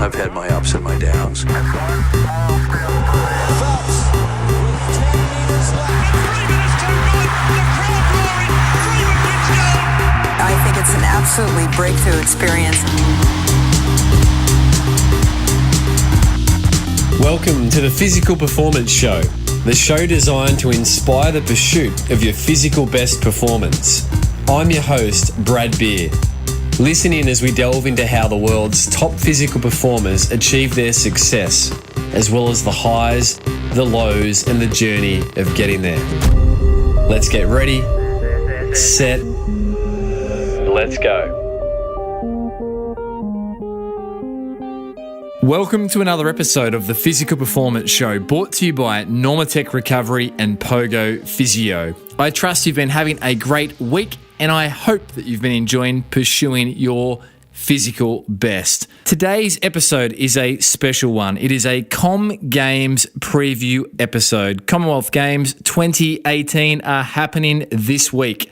I've had my ups and my downs. Phelps with 10 meters left. 3 minutes too good. The crowd roaring. Freeman wins gold. I think it's an absolutely breakthrough experience. Welcome to the Physical Performance Show, the show designed to inspire the pursuit of your physical best performance. I'm your host, Brad Beer. Listen in as we delve into how the world's top physical performers achieve their success, as well as the highs, the lows, and the journey of getting there. Let's get ready, set, let's go. Welcome to another episode of the Physical Performance Show, brought to you by Normatec Recovery and Pogo Physio. I trust you've been having a great week, and I hope that you've been enjoying pursuing your physical best. Today's episode is a special one. It is a Games preview episode. Commonwealth Games 2018 are happening this week.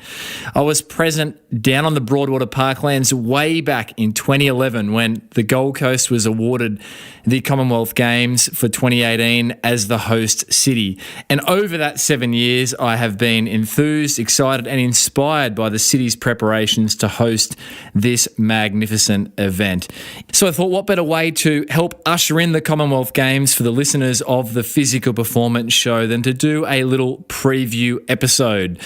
I was present down on the Broadwater Parklands way back in 2011 when the Gold Coast was awarded the Commonwealth Games for 2018 as the host city. And over that 7 years, I have been enthused, excited, and inspired by the city's preparations to host this magnificent event. So I thought, what better way to help usher in the Commonwealth Games for the listeners of the Physical Performance Show than to do a little preview episode.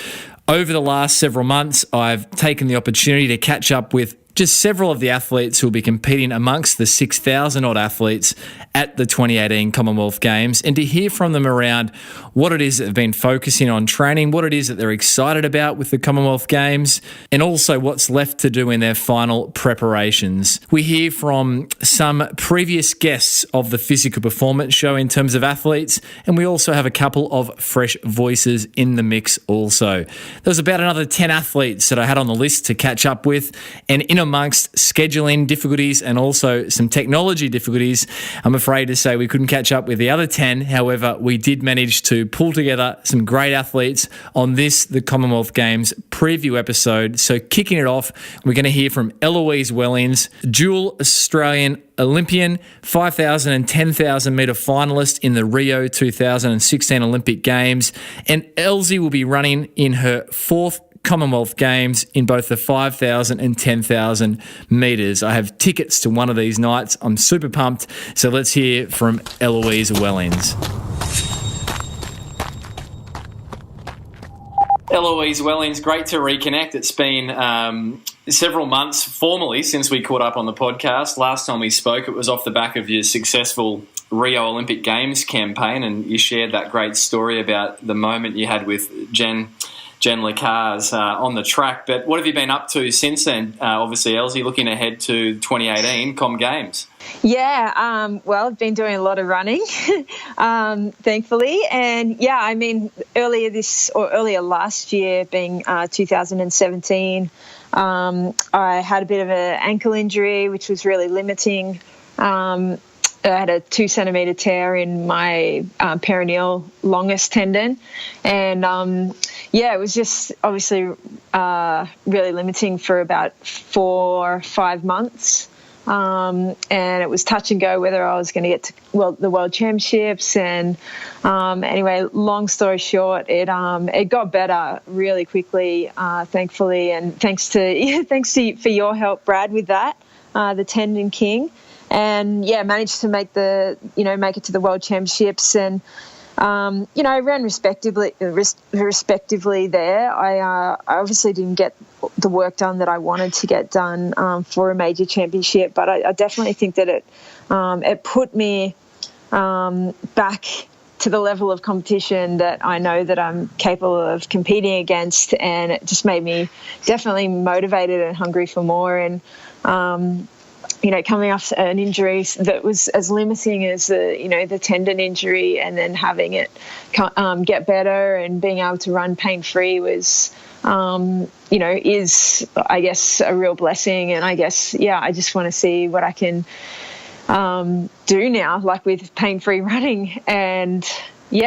Over the last several months, I've taken the opportunity to catch up with just several of the athletes who will be competing amongst the 6,000 odd athletes at the 2018 Commonwealth Games, and to hear from them around what it is that they've been focusing on training, what it is that they're excited about with the Commonwealth Games, and also what's left to do in their final preparations. We hear from some previous guests of the Physical Performance Show in terms of athletes, and we also have a couple of fresh voices in the mix also. There's about another 10 athletes that I had on the list to catch up with, and in amongst scheduling difficulties and also some technology difficulties, I'm afraid to say we couldn't catch up with the other 10. However, we did manage to pull together some great athletes on the Commonwealth Games preview episode. So kicking it off, we're going to hear from Eloise Wellings, dual Australian Olympian, 5,000 and 10,000 metre finalist in the Rio 2016 Olympic Games. And Elsie will be running in her fourth Commonwealth Games in both the 5,000 and 10,000 metres. I have tickets to one of these nights. I'm super pumped. So let's hear from Eloise Wellings. Eloise Wellings, great to reconnect. It's been several months formally since we caught up on the podcast. Last time we spoke, it was off the back of your successful Rio Olympic Games campaign, and you shared that great story about the moment you had with Jen Lecars on the track. But what have you been up to since then? Obviously, Elsie, looking ahead to 2018 Com Games. Yeah, well, I've been doing a lot of running, thankfully. And yeah, I mean, earlier last year, being 2017, I had a bit of an ankle injury, which was really limiting. I had a 2 centimetre tear in my perineal longus tendon, and it was just obviously really limiting for about 4 or 5 months, and it was touch and go whether I was going to get to the World Championships. And anyway, long story short, it got better really quickly, thankfully, and thanks for your help, Brad, with that, the Tendon King. And yeah, managed to make it to the World Championships, and ran respectively there. I obviously didn't get the work done that I wanted to get done for a major championship, but I definitely think that it put me back to the level of competition that I know that I'm capable of competing against, and it just made me definitely motivated and hungry for more. And coming off an injury that was as limiting as the tendon injury, and then having it get better and being able to run pain-free was, is, I guess, a real blessing. And I guess, I just want to see what I can do now, like with pain-free running. And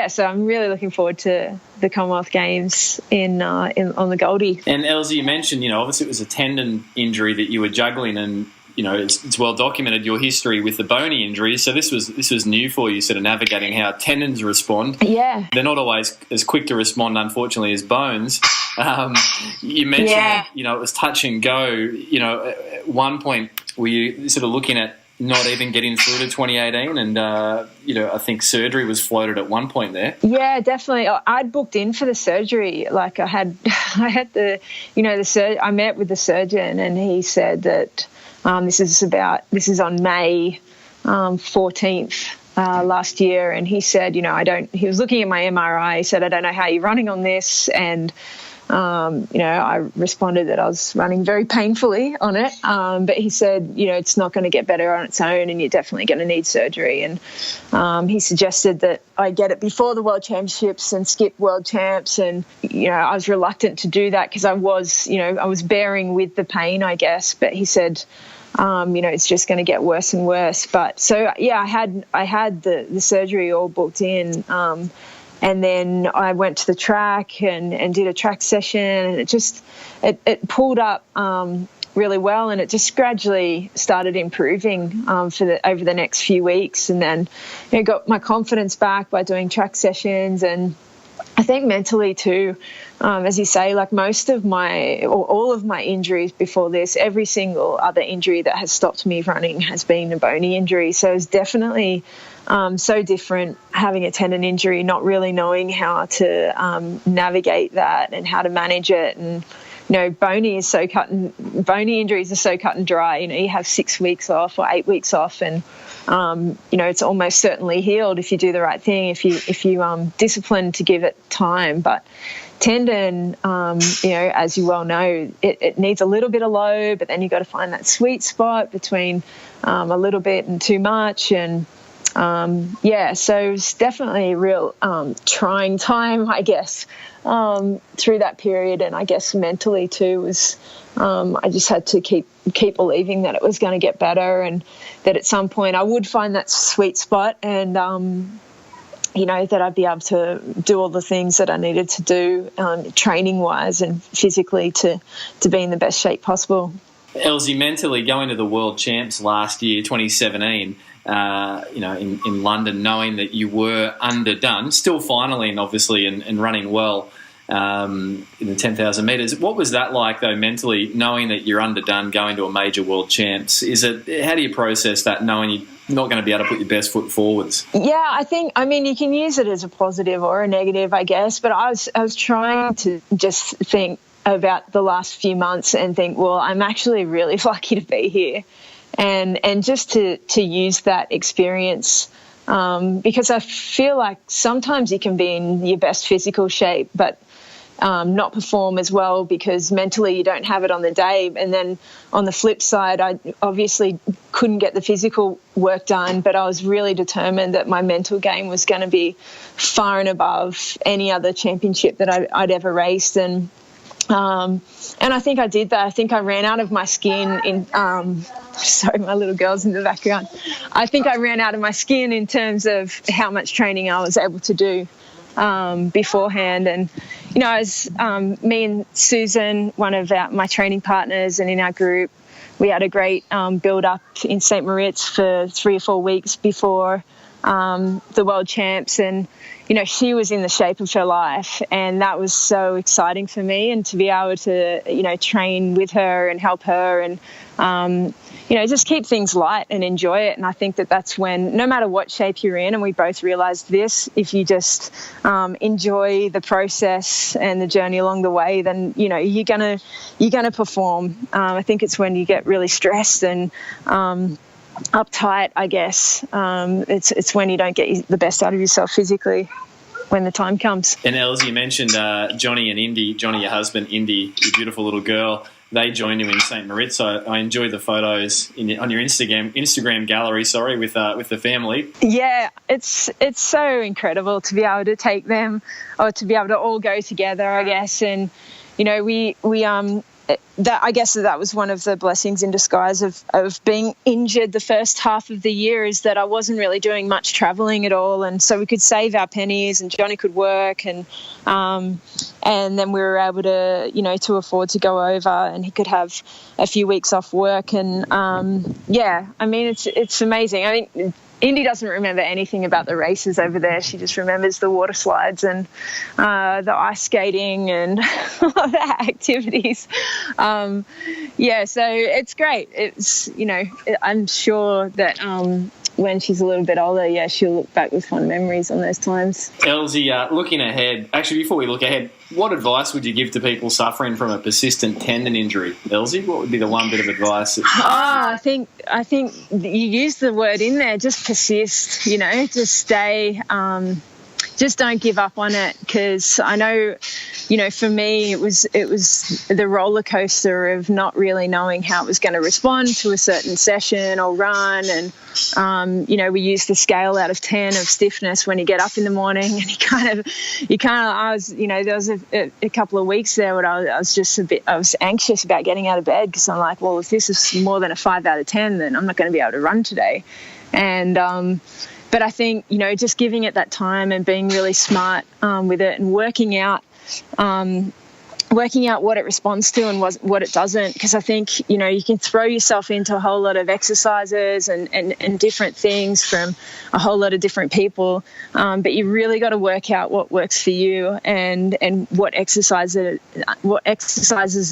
so I'm really looking forward to the Commonwealth Games on the Goldie. And Elsie, you mentioned, obviously it was a tendon injury that you were juggling, and it's well documented, your history with the bony injuries. So this was new for you, sort of navigating how tendons respond. Yeah. They're not always as quick to respond, unfortunately, as bones. You mentioned that, it was touch and go. At one point, were you sort of looking at not even getting through to 2018, and I think surgery was floated at one point there. Yeah, definitely. I'd booked in for the surgery. Like I had the I met with the surgeon, and he said that this is on May 14th last year, and he said, he was looking at my MRI. He said, I don't know how you're running on this, and I responded that I was running very painfully on it, but he said, it's not going to get better on its own, and you're definitely going to need surgery. And he suggested that I get it before the World Championships and skip World Champs. And I was reluctant to do that because I was bearing with the pain, I guess. But he said, it's just going to get worse and worse. But so yeah, I had the surgery all booked in. And then I went to the track and did a track session, and it pulled up really well, and it just gradually started improving over the next few weeks. And then got my confidence back by doing track sessions, and I think mentally too, as you say, like all of my injuries before this, every single other injury that has stopped me running has been a bony injury. So it's definitely so different having a tendon injury, not really knowing how to navigate that and how to manage it. And bony injuries are so cut and dry. You have 6 weeks off or 8 weeks off, and it's almost certainly healed if you do the right thing, if you discipline to give it time. But tendon, as you well know, it needs a little bit of low, but then you've got to find that sweet spot between a little bit and too much. And so it's definitely a real trying time, I guess, through that period. And I guess mentally too was I just had to keep believing that it was going to get better, and that at some point I would find that sweet spot, and that I'd be able to do all the things that I needed to do training wise and physically to be in the best shape possible. Elsie, mentally going to the World Champs last year, 2017, in London, knowing that you were underdone, still finally obviously and running well in the 10,000 metres. What was that like, though, mentally, knowing that you're underdone going to a major World Champs? How do you process that, knowing you're not going to be able to put your best foot forwards? Yeah, you can use it as a positive or a negative, I guess, but I was trying to just think about the last few months and think, well, I'm actually really lucky to be here, and just to use that experience, because I feel like sometimes you can be in your best physical shape but not perform as well because mentally you don't have it on the day. And then on the flip side, I obviously couldn't get the physical work done, but I was really determined that my mental game was going to be far and above any other championship that I'd ever raced. And I think I did that. I think I ran out of my skin sorry, my little girl's in the background. I think I ran out of my skin in terms of how much training I was able to do beforehand. And, as me and Susan, one of my training partners, and in our group, we had a great build-up in St. Moritz for 3 or 4 weeks before the World Champs. And, she was in the shape of her life, and that was so exciting for me. And to be able to, train with her and help her and, just keep things light and enjoy it. And I think that's when, no matter what shape you're in, and we both realised this, if you just enjoy the process and the journey along the way, then, you're gonna perform. I think it's when you get really stressed and uptight, I guess. It's when you don't get the best out of yourself physically when the time comes. And Els, you mentioned Johnny and Indy, Johnny, your husband, Indy, your beautiful little girl. They joined you in St. Moritz. So I enjoyed the photos on your Instagram gallery. With the family. Yeah, it's so incredible to be able to take them, or to be able to all go together, I guess. And we I guess that was one of the blessings in disguise of being injured the first half of the year, is that I wasn't really doing much traveling at all, and so we could save our pennies, and Johnny could work, and then we were able to, to afford to go over, and he could have a few weeks off work, and it's amazing. I mean, Indy doesn't remember anything about the races over there. She just remembers the water slides and the ice skating and all the activities. So it's great. It's, I'm sure that when she's a little bit older, she'll look back with fond memories on those times. Elsie, looking ahead, actually, before we look ahead, what advice would you give to people suffering from a persistent tendon injury? Elsie, what would be the one bit of advice? I think you used the word in there, just persist, just stay, just don't give up on it, because I know, for me, it was the roller coaster of not really knowing how it was going to respond to a certain session or run, and we used the scale out of 10 of stiffness when you get up in the morning, and I was, there was a couple of weeks there where I was anxious about getting out of bed, because I'm like, well, if this is more than a 5 out of 10, then I'm not going to be able to run today, and but I think, just giving it that time and being really smart with it, and working out what it responds to and what it doesn't. Because I think, you can throw yourself into a whole lot of exercises and different things from a whole lot of different people. But you really got to work out what works for you and what exercises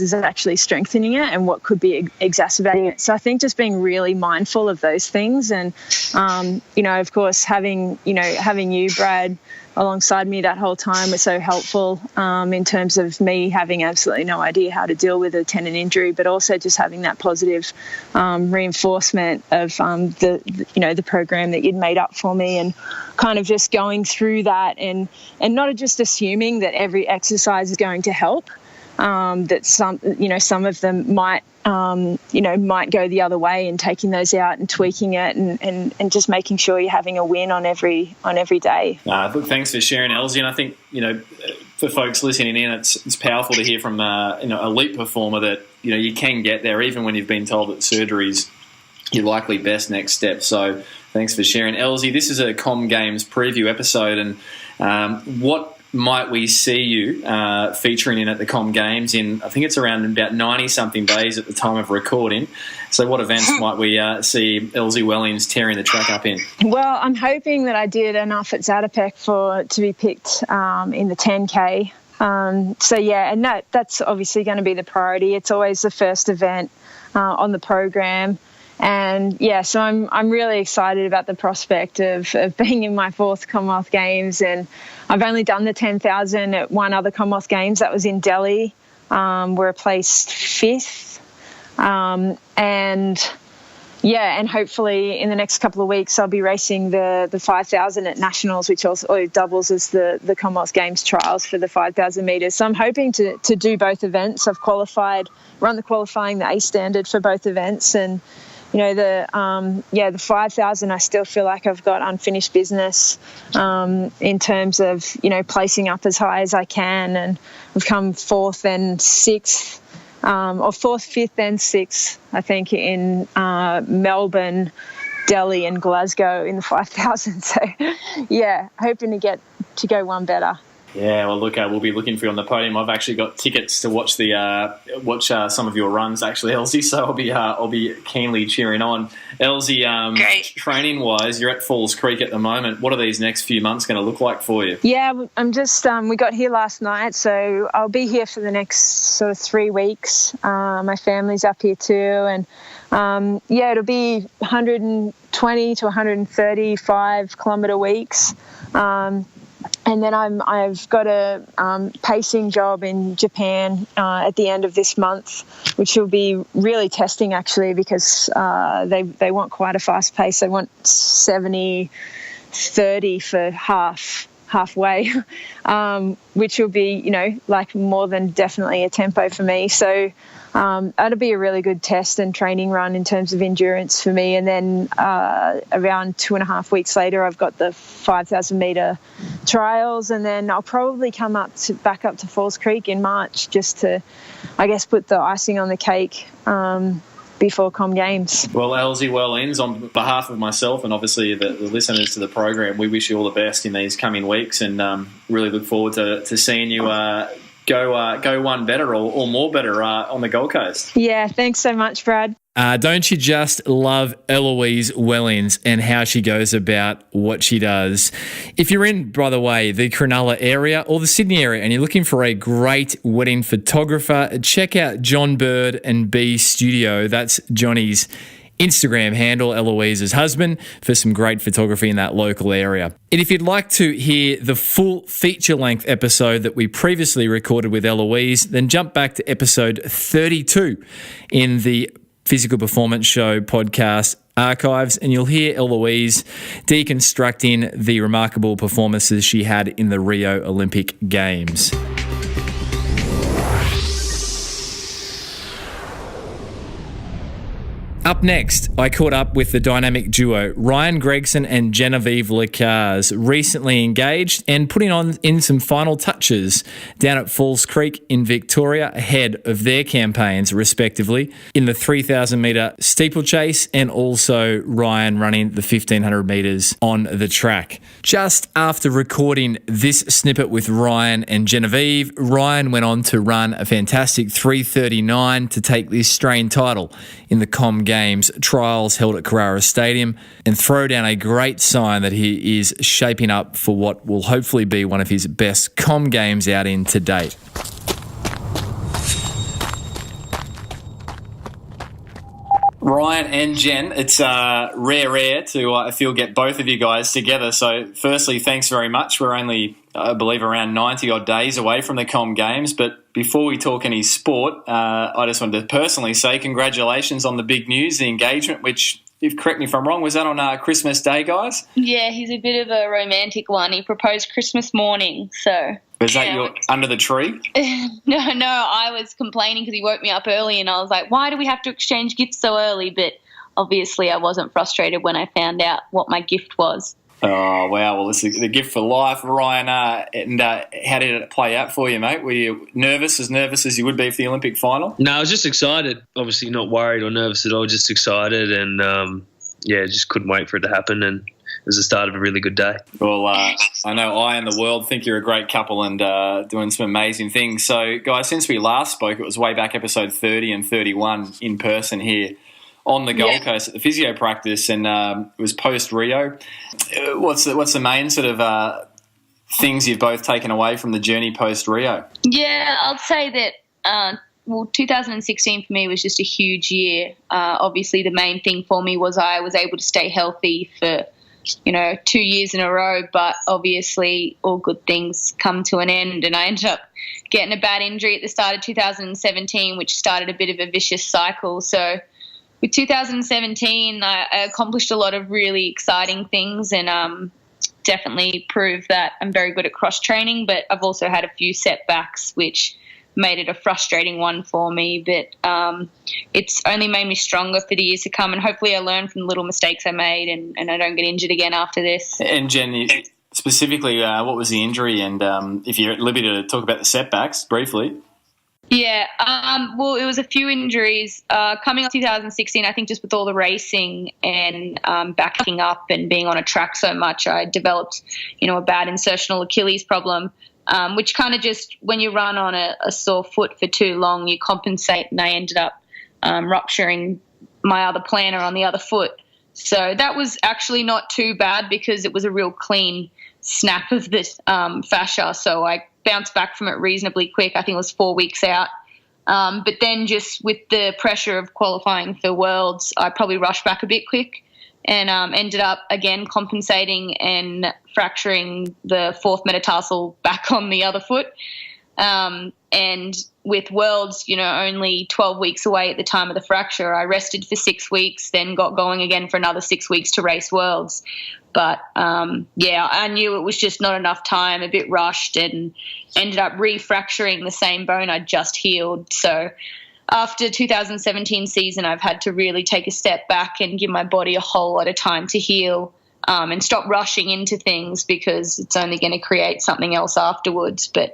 is actually strengthening it and what could be exacerbating it. So I think just being really mindful of those things, and, of course, having you, Brad, alongside me that whole time was so helpful in terms of me having absolutely no idea how to deal with a tendon injury, but also just having that positive reinforcement of the program that you'd made up for me, and kind of just going through that and not just assuming that every exercise is going to help, that some of them might go the other way, and taking those out and tweaking it and just making sure you're having a win on every day. Look, thanks for sharing, Elsie. And I think, for folks listening in, it's powerful to hear from a elite performer that, you can get there even when you've been told that surgery's your likely best next step. So thanks for sharing, Elsie. This is a Com Games preview episode, and what might we see you featuring in at the Com Games in, I think it's around about 90-something days at the time of recording. So what events might we see Elsie Wellings tearing the track up in? Well, I'm hoping that I did enough at Zatopek to be picked in the 10K. And that's obviously going to be the priority. It's always the first event on the program. And so I'm really excited about the prospect of being in my 4th Commonwealth Games, and I've only done the 10,000 at one other Commonwealth Games. That was in Delhi, where I placed 5th, and hopefully in the next couple of weeks I'll be racing the 5,000 at Nationals, which also doubles as the Commonwealth Games trials for the 5,000 metres. So I'm hoping to do both events. I've run the qualifying, the A standard for both events, and the 5,000, I still feel like I've got unfinished business in terms of, placing up as high as I can. And I've come 4th and 6th, or 4th, 5th and 6th, I think, in Melbourne, Delhi and Glasgow in the 5,000. So, hoping to get to go one better. Yeah, well, look, we'll be looking for you on the podium. I've actually got tickets to watch some of your runs, actually, Elsie. So I'll be keenly cheering on. Elsie, training wise, you're at Falls Creek at the moment. What are these next few months going to look like for you? Yeah, I'm just we got here last night, so I'll be here for the next sort of 3 weeks. My family's up here too, and it'll be 120 to 135 kilometre weeks. And then I've got a pacing job in Japan at the end of this month, which will be really testing actually, because they want quite a fast pace. They want 70-30 for half halfway, which will be, like more than definitely a tempo for me. So that'll be a really good test and training run in terms of endurance for me. And then around 2.5 weeks later, I've got the 5,000 metre trials, and then I'll probably come back up to Falls Creek in March just to, I guess, put the icing on the cake before Com Games. Well, Elsie Wellens, on behalf of myself and obviously the listeners to the program, we wish you all the best in these coming weeks, and really look forward to seeing you go one better or more better on the Gold Coast. Yeah, thanks so much, Brad. Don't you just love Eloise Wellens and how she goes about what she does? If you're in, by the way, the Cronulla area or the Sydney area and you're looking for a great wedding photographer, check out John Bird and B Studio. That's Johnny's Instagram handle, Eloise's husband, for some great photography in that local area. And if you'd like to hear the full feature-length episode that we previously recorded with Eloise, then jump back to episode 32 in the Physical Performance Show podcast archives, and you'll hear Eloise deconstructing the remarkable performances she had in the Rio Olympic Games. Up next, I caught up with the dynamic duo Ryan Gregson and Genevieve Lacaze, recently engaged and putting in some final touches down at Falls Creek in Victoria ahead of their campaigns, respectively, in the 3,000 metre steeplechase and also Ryan running the 1,500 metres on the track. Just after recording this snippet with Ryan and Genevieve, Ryan went on to run a fantastic 3:39 to take the Australian title in the Com Games trials held at Carrara Stadium and throw down a great sign that he is shaping up for what will hopefully be one of his best Com Games outing to date. Ryan and Jen, it's rare to, I feel, get both of you guys together. So firstly, thanks very much. We're only, I believe, around 90-odd days away from the Com Games. But before we talk any sport, I just wanted to personally say congratulations on the big news, the engagement, which, if correct me if I'm wrong, was that on Christmas Day, guys? Yeah, he's a bit of a romantic one. He proposed Christmas morning, so... Was that your under the tree? No, I was complaining because he woke me up early and I was like, why do we have to exchange gifts so early? But obviously I wasn't frustrated when I found out what my gift was. Oh, wow. Well, this is the gift for life, Ryan. And how did it play out for you, mate? Were you nervous as you would be for the Olympic final? No, I was just excited. Obviously not worried or nervous at all, just excited. And, just couldn't wait for it to happen. And it was the start of a really good day. Well, I know I and the world think you're a great couple and doing some amazing things. So, guys, since we last spoke, it was way back episode 30 and 31 in person here on the Gold Coast at the physio practice, and it was post-Rio. What's the main sort of things you've both taken away from the journey post-Rio? Yeah, I'll say that 2016 for me was just a huge year. Obviously, the main thing for me was I was able to stay healthy for 2 years in a row, but obviously all good things come to an end, and I ended up getting a bad injury at the start of 2017, which started a bit of a vicious cycle. So with 2017, I accomplished a lot of really exciting things and definitely proved that I'm very good at cross-training, but I've also had a few setbacks, which made it a frustrating one for me, but it's only made me stronger for the years to come, and hopefully I learn from the little mistakes I made and I don't get injured again after this. And Jen, specifically, what was the injury, and if you're at liberty to talk about the setbacks briefly? Yeah, well, it was a few injuries. Coming up 2016, I think just with all the racing and backing up and being on a track so much, I developed, a bad insertional Achilles problem. Which kind of just, when you run on a sore foot for too long, you compensate, and I ended up rupturing my other plantar on the other foot. So that was actually not too bad because it was a real clean snap of the fascia, so I bounced back from it reasonably quick. I think it was 4 weeks out. But then just with the pressure of qualifying for Worlds, I probably rushed back a bit quick. And ended up, again, compensating and fracturing the fourth metatarsal back on the other foot. And with Worlds, only 12 weeks away at the time of the fracture, I rested for 6 weeks, then got going again for another 6 weeks to race Worlds. But, I knew it was just not enough time, a bit rushed, and ended up re-fracturing the same bone I'd just healed. So after 2017 season, I've had to really take a step back and give my body a whole lot of time to heal, and stop rushing into things, because it's only going to create something else afterwards. But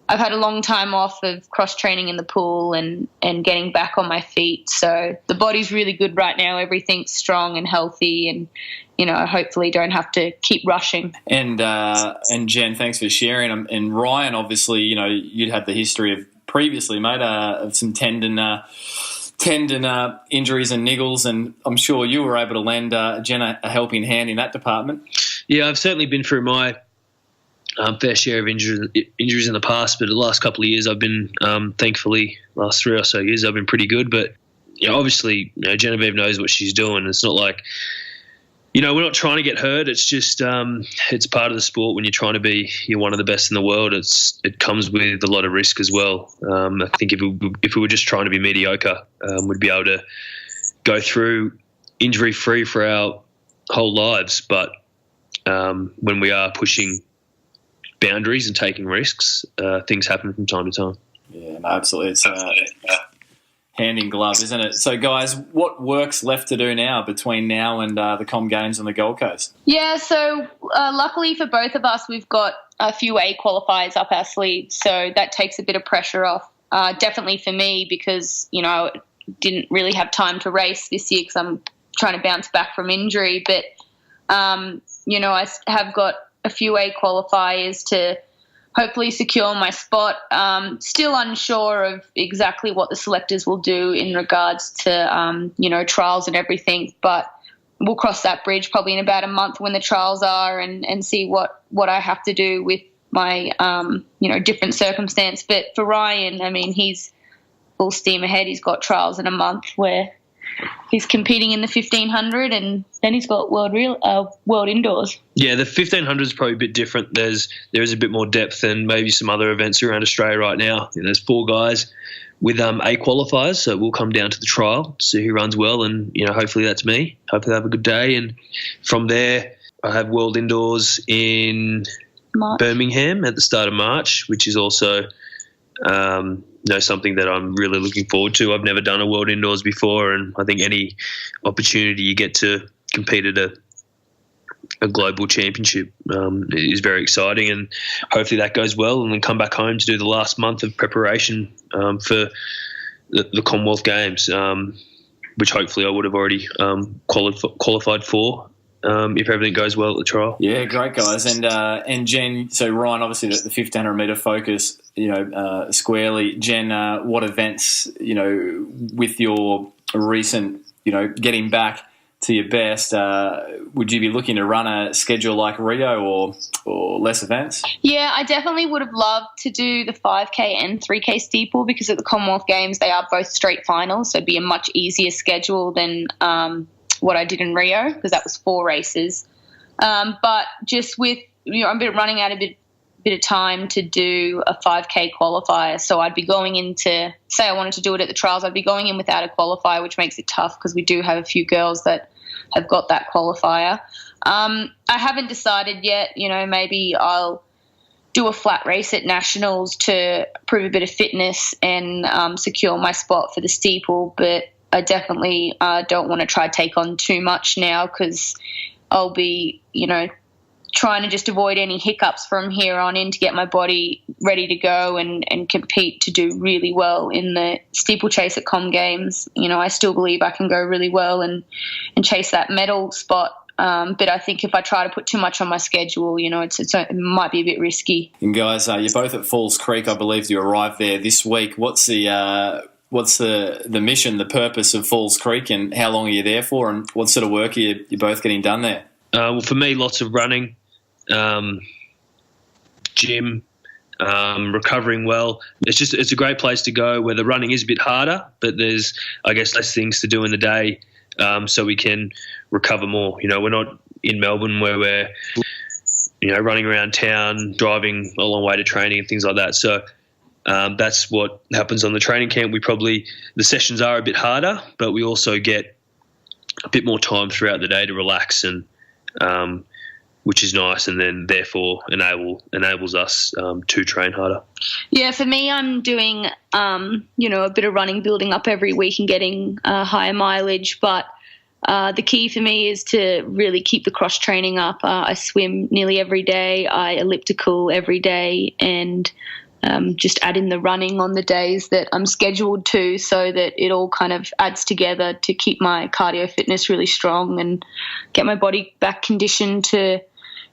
I've had a long time off of cross-training in the pool and getting back on my feet. So the body's really good right now. Everything's strong and healthy, and, hopefully don't have to keep rushing. And Jen, thanks for sharing. And Ryan, obviously, you'd had the history of previously, mate, of some tendon injuries and niggles, and I'm sure you were able to lend Jen a helping hand in that department. Yeah, I've certainly been through my fair share of injuries in the past, but the last couple of years I've been, thankfully, last 3 or so years I've been pretty good. But obviously, Genevieve knows what she's doing. It's not like, we're not trying to get hurt. It's just it's part of the sport. When you're trying to be one of the best in the world, it comes with a lot of risk as well. I think if we were just trying to be mediocre, we'd be able to go through injury-free for our whole lives. But when we are pushing boundaries and taking risks, things happen from time to time. Yeah, no, absolutely. It's hand in glove, isn't it? So, guys, what work's left to do now between now and the Com Games on the Gold Coast? Yeah, so luckily for both of us, we've got a few A qualifiers up our sleeves, so that takes a bit of pressure off. Definitely for me, because, didn't really have time to race this year because I'm trying to bounce back from injury. But, I have got a few A qualifiers to hopefully secure my spot. Still unsure of exactly what the selectors will do in regards to, trials and everything, but we'll cross that bridge probably in about a month when the trials are, and see what I have to do with my, different circumstance. But for Ryan, he's full steam ahead. He's got trials in a month where he's competing in the 1500, and then he's got world indoors. Yeah, the 1500 is probably a bit different. There is a bit more depth than maybe some other events around Australia right now. There's 4 guys with A qualifiers, so we'll come down to the trial, see who runs well, and hopefully that's me. Hopefully I have a good day, and from there I have world indoors in Birmingham at the start of March, which is also something that I'm really looking forward to. I've never done a world indoors before, and I think any opportunity you get to compete at a global championship is very exciting, and hopefully that goes well, and then come back home to do the last month of preparation for the Commonwealth Games, which hopefully I would have already qualified for. If everything goes well at the trial. Yeah, great, guys. And Jen, so Ryan, obviously the 1500 metre focus, squarely. Jen, what events, with your recent, getting back to your best, would you be looking to run a schedule like Rio or less events? Yeah, I definitely would have loved to do the 5K and 3K steeple, because at the Commonwealth Games they are both straight finals, so it'd be a much easier schedule than what I did in Rio, because that was 4 races. But just with, I'm running out a bit of time to do a 5K qualifier. So I'd be going into, say I wanted to do it at the trials, I'd be going in without a qualifier, which makes it tough because we do have a few girls that have got that qualifier. I haven't decided yet, maybe I'll do a flat race at Nationals to prove a bit of fitness and secure my spot for the steeple, but I definitely don't want to try to take on too much now, because I'll be, trying to just avoid any hiccups from here on in to get my body ready to go and compete to do really well in the steeplechase at Com Games. I still believe I can go really well and chase that medal spot. But I think if I try to put too much on my schedule, it might be a bit risky. And guys, you're both at Falls Creek. I believe you arrived there this week. What's the mission, the purpose of Falls Creek, and how long are you there for, and what sort of work are you both getting done there? Well, for me, lots of running, gym, recovering well. It's a great place to go where the running is a bit harder, but there's, I guess, less things to do in the day, so we can recover more. We're not in Melbourne where we're, running around town, driving a long way to training and things like that. So That's what happens on the training camp. The sessions are a bit harder, but we also get a bit more time throughout the day to relax, and which is nice, and then therefore enables us to train harder. Yeah, for me, I'm doing a bit of running, building up every week and getting higher mileage, but the key for me is to really keep the cross training up. I swim nearly every day, I elliptical every day, and just add in the running on the days that I'm scheduled to, so that it all kind of adds together to keep my cardio fitness really strong and get my body back conditioned to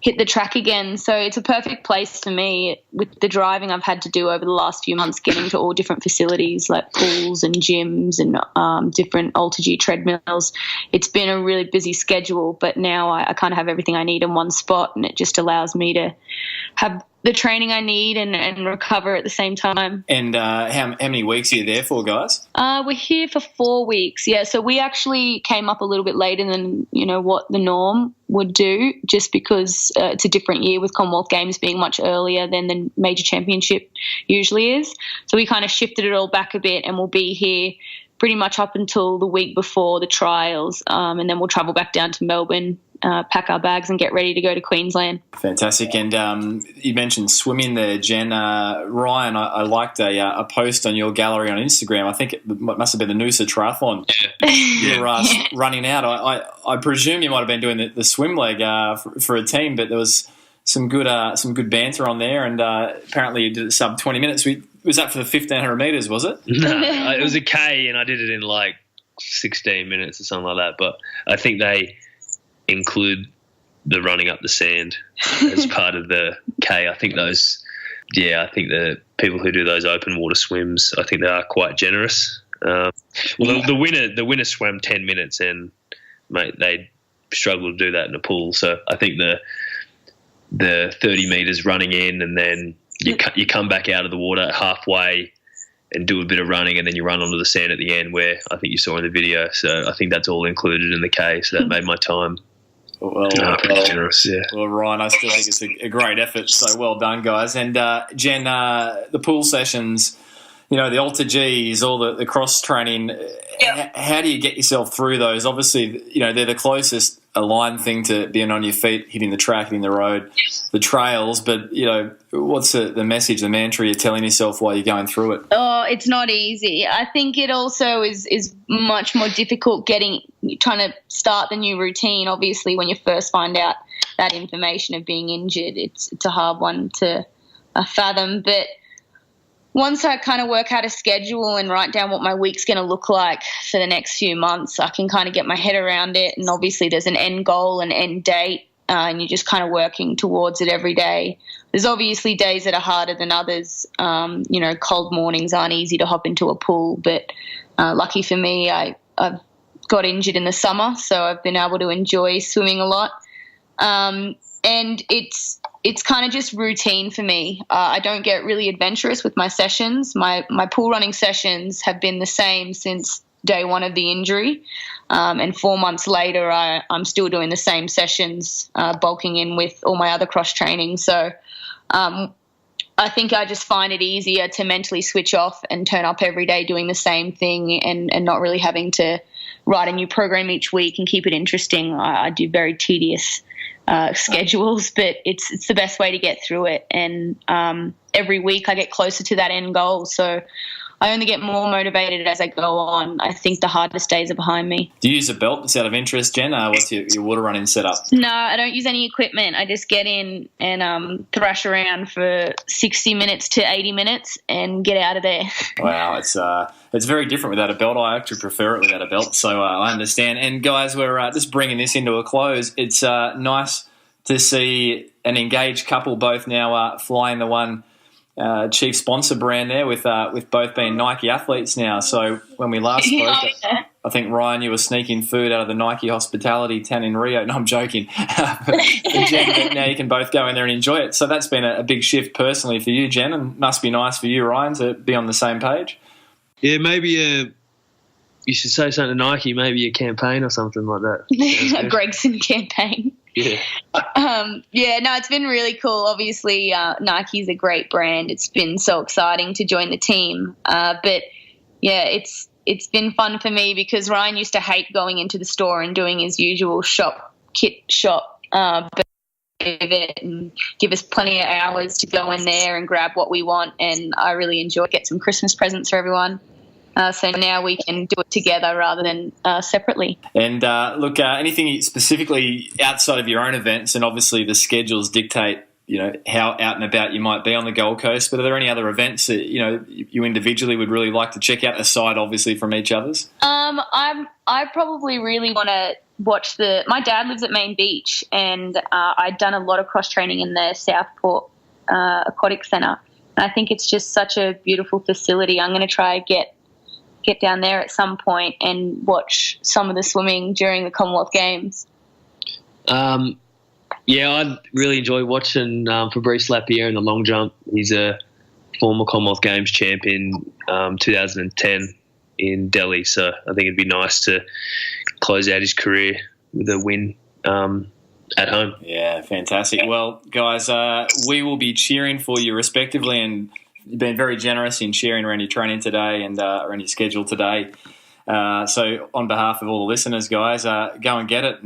hit the track again. So it's a perfect place for me with the driving I've had to do over the last few months, getting to all different facilities like pools and gyms and different AlterG treadmills. It's been a really busy schedule, but now I kind of have everything I need in one spot, and it just allows me to have the training I need and recover at the same time. And how many weeks are you there for, guys? We're here for 4 weeks, yeah. So we actually came up a little bit later than, what the norm would do, just because it's a different year with Commonwealth Games being much earlier than the major championship usually is. So we kind of shifted it all back a bit, and we'll be here pretty much up until the week before the trials, and then we'll travel back down to Melbourne, pack our bags and get ready to go to Queensland. Fantastic. And you mentioned swimming there, Jen. Ryan, I liked a post on your gallery on Instagram. I think it must have been the Noosa Triathlon. Yeah. You were running out. I presume you might have been doing the swim leg for a team, but there was some good banter on there, and apparently you did it sub 20 minutes. Was that for the 1,500 metres, was it? No, it was a K, and I did it in like 16 minutes or something like that. But I think they include the running up the sand as part of the K. I think the people who do those open water swims, I think they are quite generous. The winner swam 10 minutes, and mate, they struggled to do that in a pool. So I think the 30 metres running in, and then you come back out of the water halfway and do a bit of running, and then you run onto the sand at the end, where I think you saw in the video. So I think that's all included in the K. So that made my time pretty generous. Yeah. Well, Ryan, I still think it's a great effort. So well done, guys. And Jen, the pool sessions, the AlterGs, all the cross training. Yep. How do you get yourself through those? Obviously, they're the closest aligned thing to being on your feet, hitting the track, hitting the road, the trails. But, what's the message, the mantra you're telling yourself while you're going through it? Oh, it's not easy. I think it also is much more difficult trying to start the new routine. Obviously, when you first find out that information of being injured, it's a hard one to fathom. But once I kind of work out a schedule and write down what my week's going to look like for the next few months, I can kind of get my head around it. And obviously there's an end goal, an end date, and you're just kind of working towards it every day. There's obviously days that are harder than others. Cold mornings aren't easy to hop into a pool, but lucky for me, I've got injured in the summer, so I've been able to enjoy swimming a lot. And it's kind of just routine for me. I don't get really adventurous with my sessions. My pool running sessions have been the same since day one of the injury. And 4 months later, I'm still doing the same sessions, bulking in with all my other cross training. So I think I just find it easier to mentally switch off and turn up every day doing the same thing and not really having to write a new program each week and keep it interesting. I do very tedious schedules, but it's the best way to get through it. And every week I get closer to that end goal. So I only get more motivated as I go on. I think the hardest days are behind me. Do you use a belt just out of interest, Jen? What's your water running setup? No, I don't use any equipment. I just get in and thrash around for 60 minutes to 80 minutes and get out of there. Wow, it's very different without a belt. I actually prefer it without a belt, so I understand. And guys, we're just bringing this into a close. It's nice to see an engaged couple both now flying the one chief sponsor brand there with both being Nike athletes now. So when we last spoke, I think, Ryan, you were sneaking food out of the Nike hospitality tent in Rio. No, I'm joking. But Jen, now you can both go in there and enjoy it. So that's been a big shift personally for you, Jen, and must be nice for you, Ryan, to be on the same page. Yeah, maybe you should say something to Nike, maybe a campaign or something like that. A Gregson campaign. Yeah. No, it's been really cool. Obviously, Nike's a great brand. It's been so exciting to join the team. But yeah, it's been fun for me because Ryan used to hate going into the store and doing his usual kit shop, but and give us plenty of hours to go in there and grab what we want. And I really enjoy get some Christmas presents for everyone. So now we can do it together rather than separately. And look, anything specifically outside of your own events, and obviously the schedules dictate, how out and about you might be on the Gold Coast. But are there any other events that you individually would really like to check out, aside obviously from each other's? I probably really want to watch my dad lives at Main Beach, and I'd done a lot of cross training in the Southport Aquatic Centre. And I think it's just such a beautiful facility. I'm going to try get down there at some point and watch some of the swimming during the Commonwealth Games. I'd really enjoy watching Fabrice Lapierre in the long jump. He's a former Commonwealth Games champion 2010 in Delhi, so I think it'd be nice to close out his career with a win at home. Yeah, fantastic. Well, guys, we will be cheering for you respectively, and you've been very generous in sharing around your training today and around your schedule today. So on behalf of all the listeners, guys, go and get it,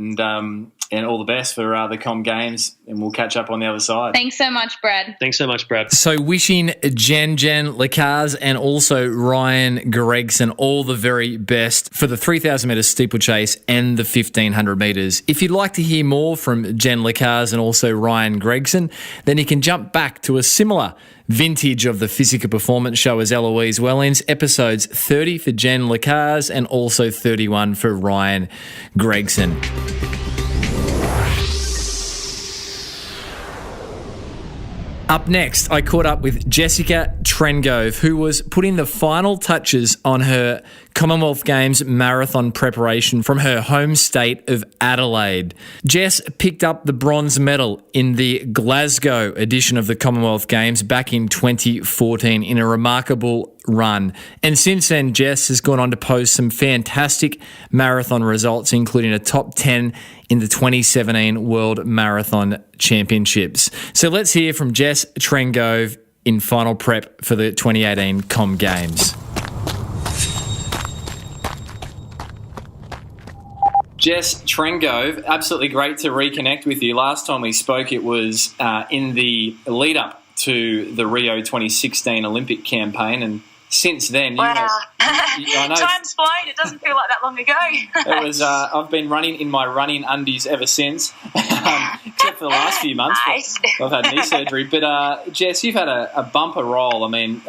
and all the best for the Com Games, and we'll catch up on the other side. Thanks so much, Brad. Thanks so much, Brad. So wishing Jen Lecars and also Ryan Gregson all the very best for the 3,000 metre steeplechase and the 1,500 metres. If you'd like to hear more from Jen Lecars and also Ryan Gregson, then you can jump back to a similar vintage of the Physical Performance Show as Eloise Wellens, episodes 30 for Jen Lecars and also 31 for Ryan Gregson. Up next, I caught up with Jessica Trengove, who was putting the final touches on her Commonwealth Games marathon preparation from her home state of Adelaide. Jess picked up the bronze medal in the Glasgow edition of the Commonwealth Games back in 2014 in a remarkable run. And since then, Jess has gone on to post some fantastic marathon results, including a top 10 in the 2017 World Marathon Championships. So let's hear from Jess Trengove in final prep for the 2018 Com Games. Jess Trengove, absolutely great to reconnect with you. Last time we spoke, it was in the lead-up to the Rio 2016 Olympic campaign, and since then, I know time's flown. It doesn't feel like that long ago. It was. I've been running in my running undies ever since, except for the last few months. Nice. I've had knee surgery. But Jess, you've had a bumper role. I mean,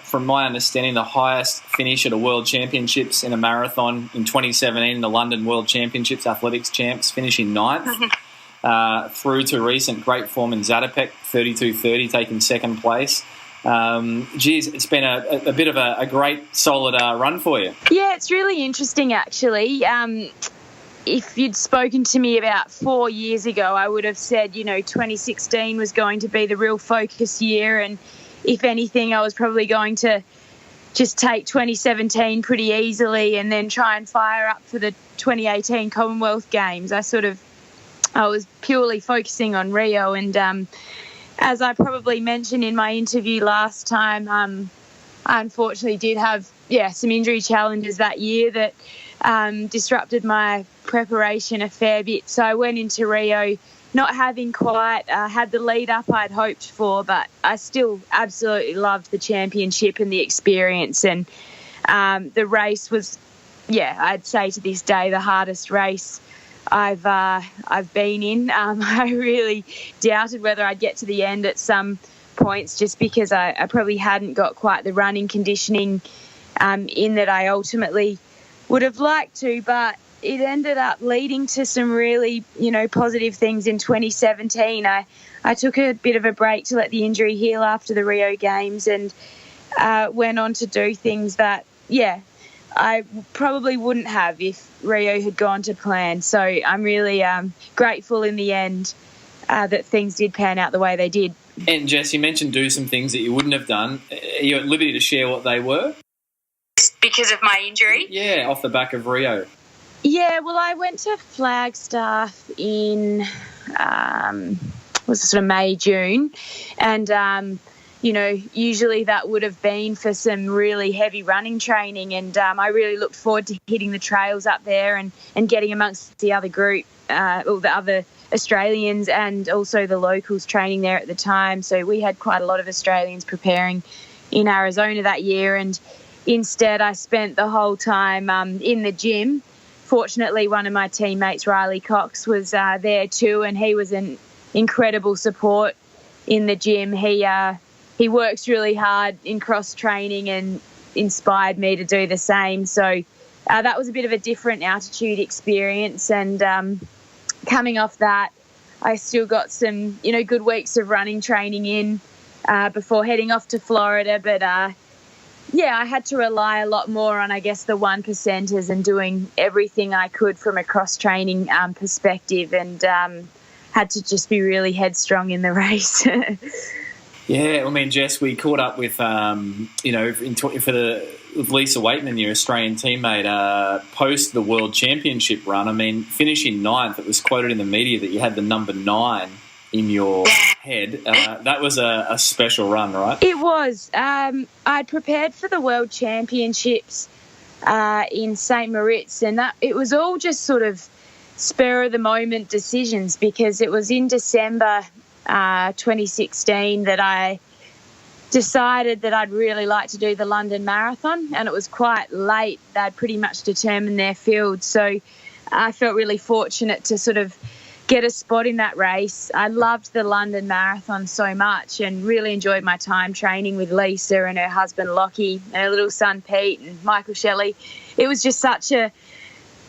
from my understanding, the highest finish at a World Championships in a marathon in 2017 in the London World Championships Athletics Champs, finishing ninth. Through to recent great form in Zatopek, 32:30, taking second place. It's been a bit of a great, solid run for you. Yeah, it's really interesting, actually. If you'd spoken to me about 4 years ago, I would have said, 2016 was going to be the real focus year. And if anything, I was probably going to just take 2017 pretty easily and then try and fire up for the 2018 Commonwealth Games. I was purely focusing on Rio, and as I probably mentioned in my interview last time, I unfortunately did have some injury challenges that year that disrupted my preparation a fair bit. So I went into Rio not having quite had the lead up I'd hoped for, but I still absolutely loved the championship and the experience. And the race was, I'd say to this day, the hardest race I've been in. I really doubted whether I'd get to the end at some points, just because I probably hadn't got quite the running conditioning in that I ultimately would have liked to, but it ended up leading to some really, positive things in 2017. I took a bit of a break to let the injury heal after the Rio Games, and went on to do things that, I probably wouldn't have if Rio had gone to plan. So I'm really grateful in the end that things did pan out the way they did. And Jess, you mentioned do some things that you wouldn't have done. Are you at liberty to share what they were? Because of my injury? Yeah, off the back of Rio. Yeah, well, I went to Flagstaff in was sort of May, June. And, usually that would have been for some really heavy running training. And I really looked forward to hitting the trails up there and getting amongst the other group, or the other Australians and also the locals training there at the time. So we had quite a lot of Australians preparing in Arizona that year. And instead, I spent the whole time in the gym. Fortunately, one of my teammates, Riley Cox, was there too, and he was an incredible support in the gym. He works really hard in cross training and inspired me to do the same. So that was a bit of a different altitude experience. And coming off that, I still got some, good weeks of running training in before heading off to Florida. But I had to rely a lot more on, I guess, the 1%ers and doing everything I could from a cross-training perspective, and had to just be really headstrong in the race. Yeah, I mean, Jess, we caught up with, with Lisa Waitman, your Australian teammate, post the World Championship run. I mean, finishing 9th, it was quoted in the media that you had the number 9 in your head. That was a special run, right? It was. I'd prepared for the World Championships in St. Moritz, and it was all just sort of spur-of-the-moment decisions, because it was in December 2016 that I decided that I'd really like to do the London Marathon, and it was quite late. They'd pretty much determined their field, so I felt really fortunate to sort of get a spot in that race. I loved the London Marathon so much and really enjoyed my time training with Lisa and her husband Lockie and her little son Pete and Michael Shelley. It was just such a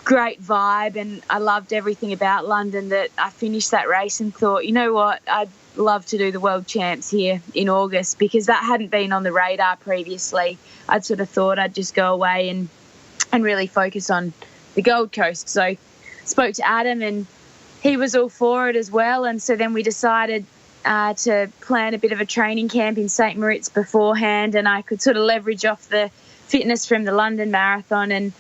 great vibe, and I loved everything about London that I finished that race and thought, you know what, I'd love to do the World Champs here in August, because that hadn't been on the radar previously. I'd sort of thought I'd just go away and really focus on the Gold Coast. So I spoke to Adam, and he was all for it as well. And so then we decided to plan a bit of a training camp in St. Moritz beforehand, and I could sort of leverage off the fitness from the London Marathon and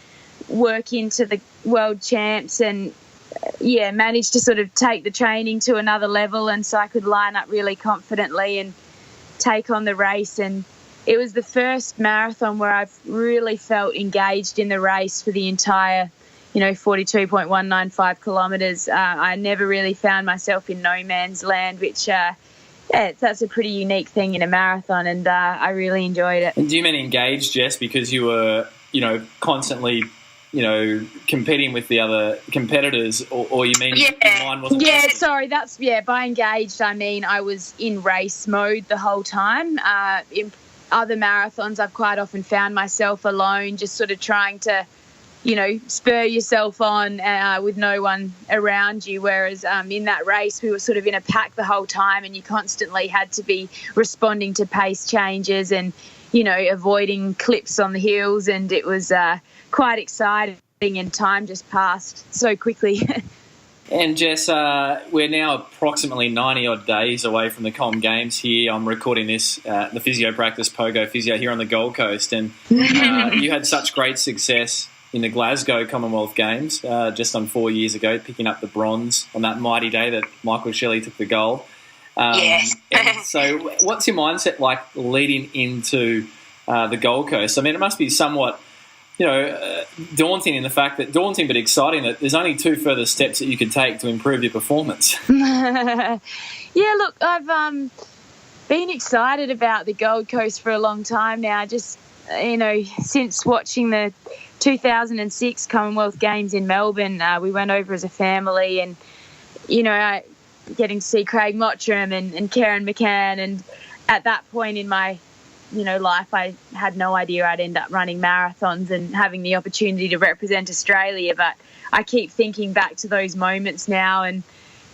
work into the World Champs, and managed to sort of take the training to another level, and so I could line up really confidently and take on the race. And it was the first marathon where I've really felt engaged in the race for the entire 42.195 kilometres. I never really found myself in no man's land, which that's a pretty unique thing in a marathon, and I really enjoyed it. And do you mean engaged, Jess, because you were constantly competing with the other competitors, or you mean your mind wasn't? Yeah, sorry, by engaged I mean I was in race mode the whole time. In other marathons, I've quite often found myself alone, just sort of trying to spur yourself on with no one around you, whereas in that race we were sort of in a pack the whole time, and you constantly had to be responding to pace changes and avoiding clips on the hills, and it was quite exciting, and time just passed so quickly. And Jess, we're now approximately 90-odd days away from the Com Games here. I'm recording this, the physio practice, Pogo Physio, here on the Gold Coast, and you had such great success in the Glasgow Commonwealth Games just on 4 years ago, picking up the bronze on that mighty day that Michael Shelley took the gold. Yes. And so what's your mindset like leading into the Gold Coast? I mean, it must be somewhat, daunting but exciting that there's only 2 further steps that you could take to improve your performance. Yeah, look, I've been excited about the Gold Coast for a long time now, just, since watching the 2006 Commonwealth Games in Melbourne. We went over as a family, and, getting to see Craig Mottram and Karen McCann, and at that point in my life, I had no idea I'd end up running marathons and having the opportunity to represent Australia. But I keep thinking back to those moments now, and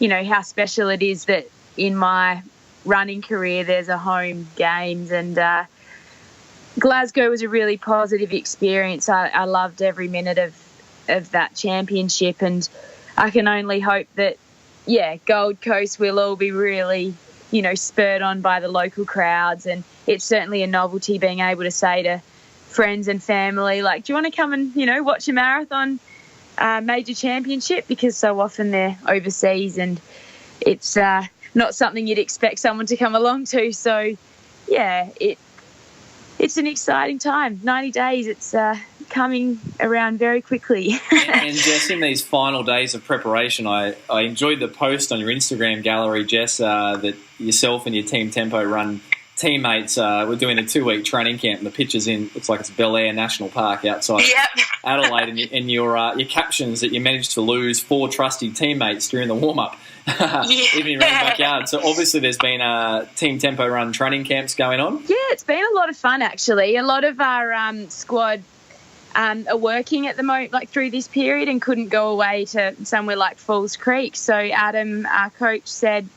how special it is that in my running career there's a home games. And Glasgow was a really positive experience. I loved every minute of that championship, and I can only hope that Gold Coast will all be really spurred on by the local crowds. And it's certainly a novelty being able to say to friends and family, like, do you want to come and, watch a marathon major championship? Because so often they're overseas, and it's not something you'd expect someone to come along to. So, yeah, it's an exciting time. 90 days, it's coming around very quickly. And Jess, in these final days of preparation, I enjoyed the post on your Instagram gallery, Jess, that yourself and your Team Tempo Run teammates were doing a 2-week training camp, and the pictures looks like it's Bel Air National Park outside Adelaide, and your captions that you managed to lose 4 trusty teammates during the warm-up, even in your own backyard. So obviously there's been Team Tempo Run training camps going on. Yeah, it's been a lot of fun, actually. A lot of our squad are working at the moment, like through this period, and couldn't go away to somewhere like Falls Creek. So Adam, our coach, said,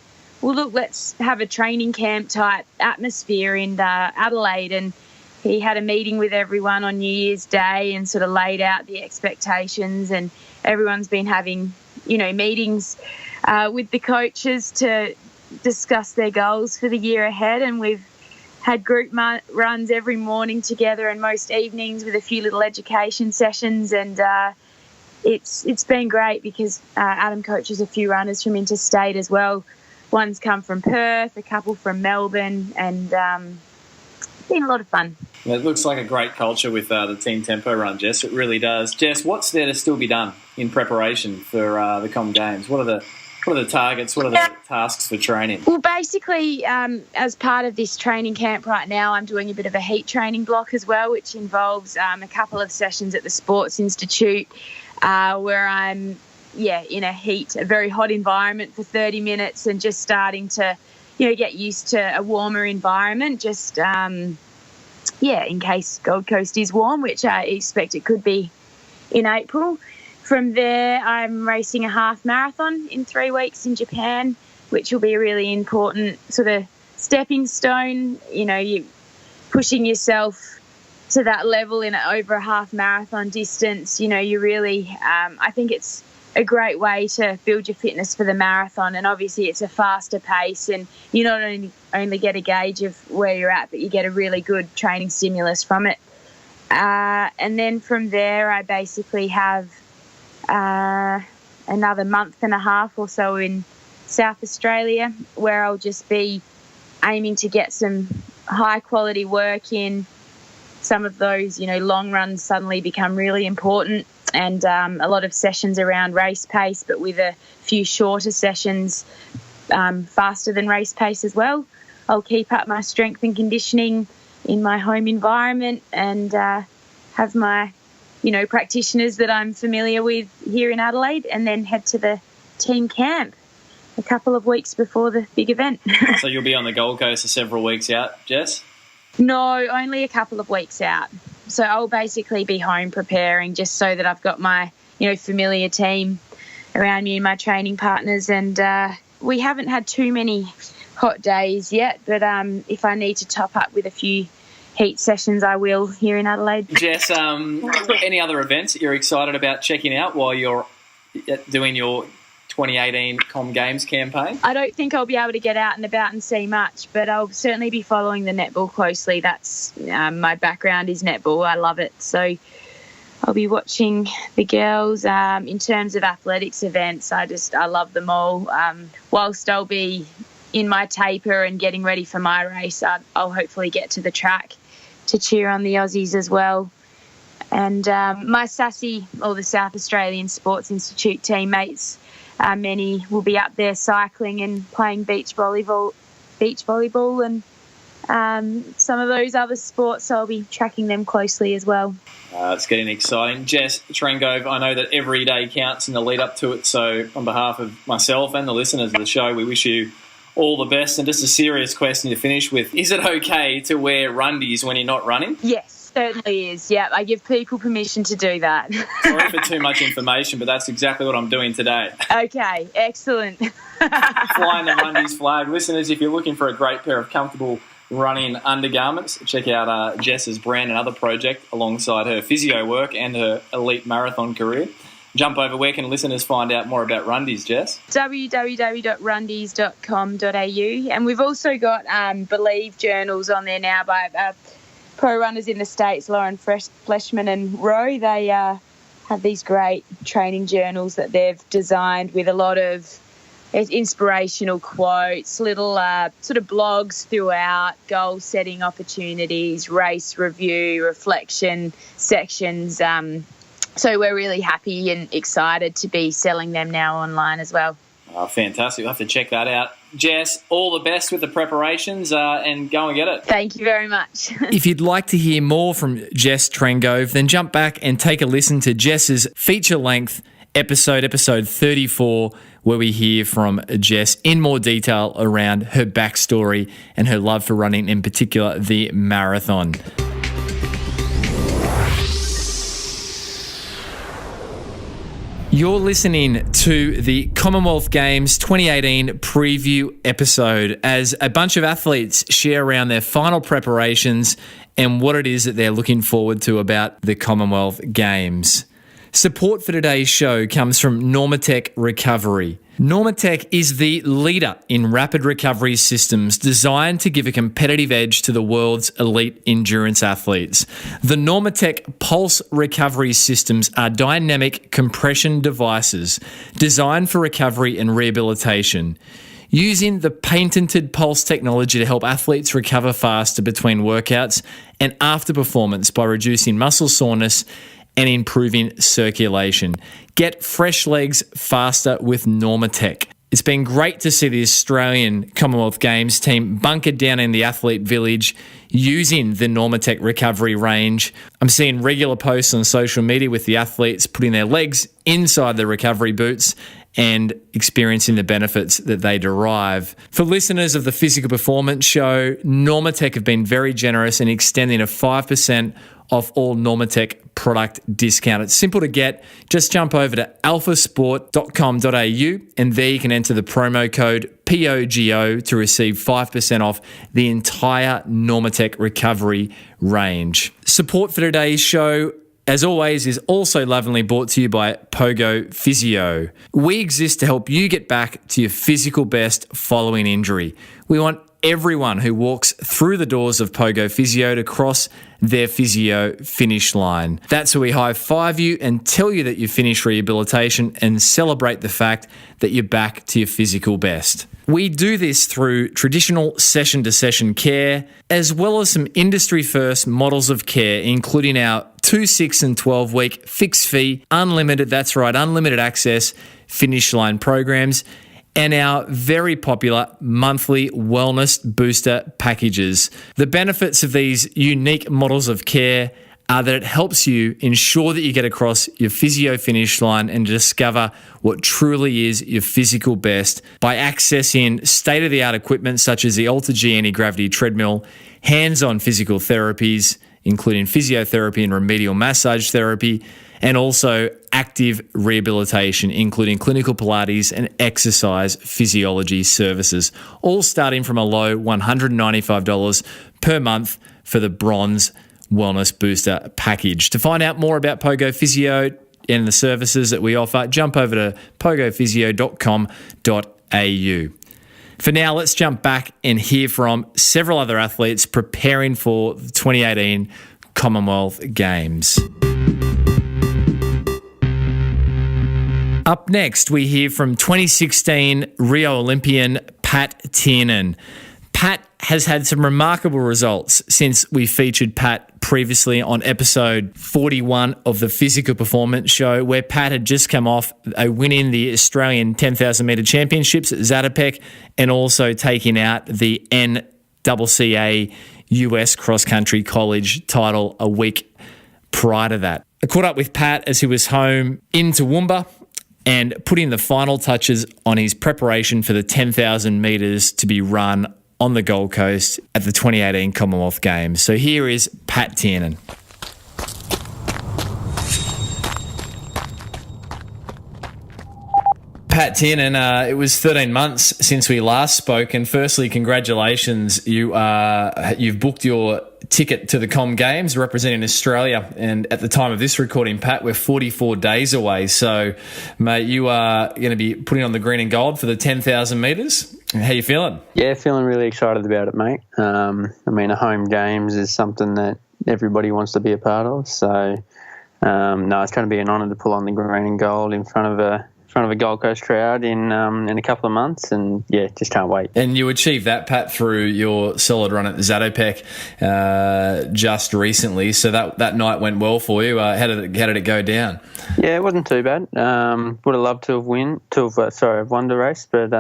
well, look, let's have a training camp type atmosphere in Adelaide. And he had a meeting with everyone on New Year's Day and sort of laid out the expectations, and everyone's been having, meetings with the coaches to discuss their goals for the year ahead. And we've had group runs every morning together and most evenings with a few little education sessions. And it's been great because Adam coaches a few runners from interstate as well. One's come from Perth, a couple from Melbourne, and it's been a lot of fun. It looks like a great culture with the Team Tempo Run, Jess. It really does. Jess, what's there to still be done in preparation for the Com Games? What are the targets? What are the tasks for training? Well, basically, as part of this training camp right now, I'm doing a bit of a heat training block as well, which involves a couple of sessions at the Sports Institute where I'm in a very hot environment for 30 minutes and just starting to, get used to a warmer environment, just, in case Gold Coast is warm, which I expect it could be in April. From there, I'm racing a half marathon in 3 weeks in Japan, which will be a really important sort of stepping stone. You pushing yourself to that level in over a half marathon distance. You really, I think it's a great way to build your fitness for the marathon, and obviously it's a faster pace, and you not only get a gauge of where you're at, but you get a really good training stimulus from it. And then from there, I basically have another month and a half or so in South Australia, where I'll just be aiming to get some high quality work in. Some of those, long runs suddenly become really important, and a lot of sessions around race pace, but with a few shorter sessions faster than race pace as well. I'll keep up my strength and conditioning in my home environment and have my, practitioners that I'm familiar with here in Adelaide, and then head to the team camp a couple of weeks before the big event. So you'll be on the Gold Coast for several weeks out, Jess? No, only a couple of weeks out. So I'll basically be home preparing just so that I've got my, familiar team around me and my training partners. And we haven't had too many hot days yet, but if I need to top up with a few heat sessions, I will here in Adelaide. Jess, any other events that you're excited about checking out while you're doing your 2018 Com Games campaign? I don't think I'll be able to get out and about and see much, but I'll certainly be following the netball closely. That's my background is netball. I love it. So I'll be watching the girls. In terms of athletics events, I love them all. Whilst I'll be in my taper and getting ready for my race, I'll hopefully get to the track to cheer on the Aussies as well. And my SASI, or the South Australian Sports Institute teammates, many will be up there cycling and playing beach volleyball and some of those other sports, so I'll be tracking them closely as well. It's getting exciting. Jess Trengove, I know that every day counts in the lead up to it, so on behalf of myself and the listeners of the show, we wish you all the best. And just a serious question to finish with, is it okay to wear rundies when you're not running? Yes, certainly is. Yeah, I give people permission to do that. Sorry for too much information, but that's exactly what I'm doing today. Okay, excellent. Flying the rundies flag. Listeners, if you're looking for a great pair of comfortable running undergarments, check out Jess's brand and other project alongside her physio work and her elite marathon career. Jump over, where can listeners find out more about Rundies, Jess? www.rundies.com.au, and we've also got Believe journals on there now by pro runners in the States, Lauren Fleshman and Rowe. They have these great training journals that they've designed with a lot of inspirational quotes, little sort of blogs throughout, goal-setting opportunities, race review, reflection sections. So we're really happy and excited to be selling them now online as well. Oh, fantastic. We'll have to check that out. Jess, all the best with the preparations and go and get it. Thank you very much. If you'd like to hear more from Jess Trengove, then jump back and take a listen to Jess's feature-length episode 34, where we hear from Jess in more detail around her backstory and her love for running, in particular the marathon. You're listening to the Commonwealth Games 2018 preview episode as a bunch of athletes share around their final preparations and what it is that they're looking forward to about the Commonwealth Games. Support for today's show comes from Normatec Recovery. Normatec is the leader in rapid recovery systems designed to give a competitive edge to the world's elite endurance athletes. The Normatec Pulse Recovery Systems are dynamic compression devices designed for recovery and rehabilitation. Using the patented pulse technology to help athletes recover faster between workouts and after performance by reducing muscle soreness and improving circulation. Get fresh legs faster with Normatec. It's been great to see the Australian Commonwealth Games team bunkered down in the athlete village using the Normatec recovery range. I'm seeing regular posts on social media with the athletes putting their legs inside the recovery boots and experiencing the benefits that they derive. For listeners of the Physical Performance Show, Normatec have been very generous in extending a 5% off all Normatec product discount. It's simple to get. Just jump over to alphasport.com.au and there you can enter the promo code POGO to receive 5% off the entire Normatec recovery range. Support for today's show, as always, is also lovingly brought to you by Pogo Physio. We exist to help you get back to your physical best following injury. We want everyone who walks through the doors of Pogo Physio to cross their physio finish line. That's where we high-five you and tell you that you finished rehabilitation and celebrate the fact that you're back to your physical best. We do this through traditional session-to-session care, as well as some industry-first models of care, including our 2, 6 and 12-week fixed-fee, unlimited, that's right, unlimited access finish line programs, and our very popular monthly wellness booster packages. The benefits of these unique models of care are that it helps you ensure that you get across your physio finish line and discover what truly is your physical best by accessing state-of-the-art equipment such as the AlterG anti-gravity treadmill, hands-on physical therapies, including physiotherapy and remedial massage therapy, and also active rehabilitation, including clinical Pilates and exercise physiology services, all starting from a low $195 per month for the Bronze Wellness Booster package. To find out more about Pogo Physio and the services that we offer, jump over to pogophysio.com.au. For now, let's jump back and hear from several other athletes preparing for the 2018 Commonwealth Games. Up next, we hear from 2016 Rio Olympian Pat Tiernan. Pat has had some remarkable results since we featured Pat previously on episode 41 of the Physical Performance Show, where Pat had just come off a win in the Australian 10,000 metre championships at Zatopek and also taking out the NCCA US Cross Country College title a week prior to that. I caught up with Pat as he was home in Toowoomba and putting the final touches on his preparation for the 10,000 metres to be run on the Gold Coast at the 2018 Commonwealth Games. So here is Pat Tiernan. Pat Tiernan, it was 13 months since we last spoke, and firstly, congratulations. You've booked your ticket to the Com Games representing Australia, and at the time of this recording, Pat, we're 44 days away. So, mate, you are going to be putting on the green and gold for the 10,000 metres. How you feeling? Yeah, feeling really excited about it, mate. I mean, a home games is something that everybody wants to be a part of. So, no, it's going to be an honour to pull on the green and gold in front of a a Gold Coast crowd in a couple of months, and yeah, just can't wait. And you achieved that, Pat, through your solid run at the Zatopek just recently. So that night went well for you. How did it go down? Yeah, it wasn't too bad. Would have loved to have won the race, but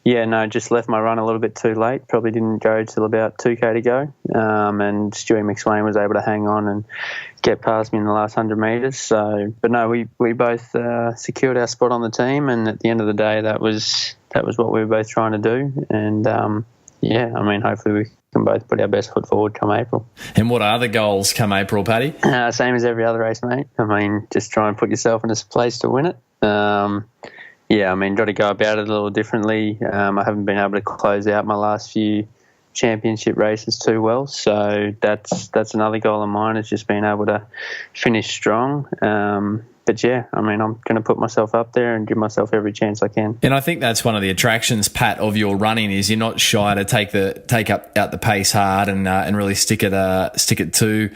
yeah, no, just left my run a little bit too late. Probably didn't go till about 2K to go. And Stewie McSwain was able to hang on and get past me in the last 100 metres. So, but no, we both secured our spot on the team, and at the end of the day, that was what we were both trying to do. And yeah, I mean, hopefully we can both put our best foot forward come April. And what are the goals come April, Paddy? Same as every other race, mate. I mean, just try and put yourself in a place to win it. Yeah, I mean, got to go about it a little differently. I haven't been able to close out my last few championship races too well, so that's another goal of mine, is just being able to finish strong. But yeah, I mean, I'm going to put myself up there and give myself every chance I can. And I think that's one of the attractions, Pat, of your running, is you're not shy to take out the pace hard and really stick it to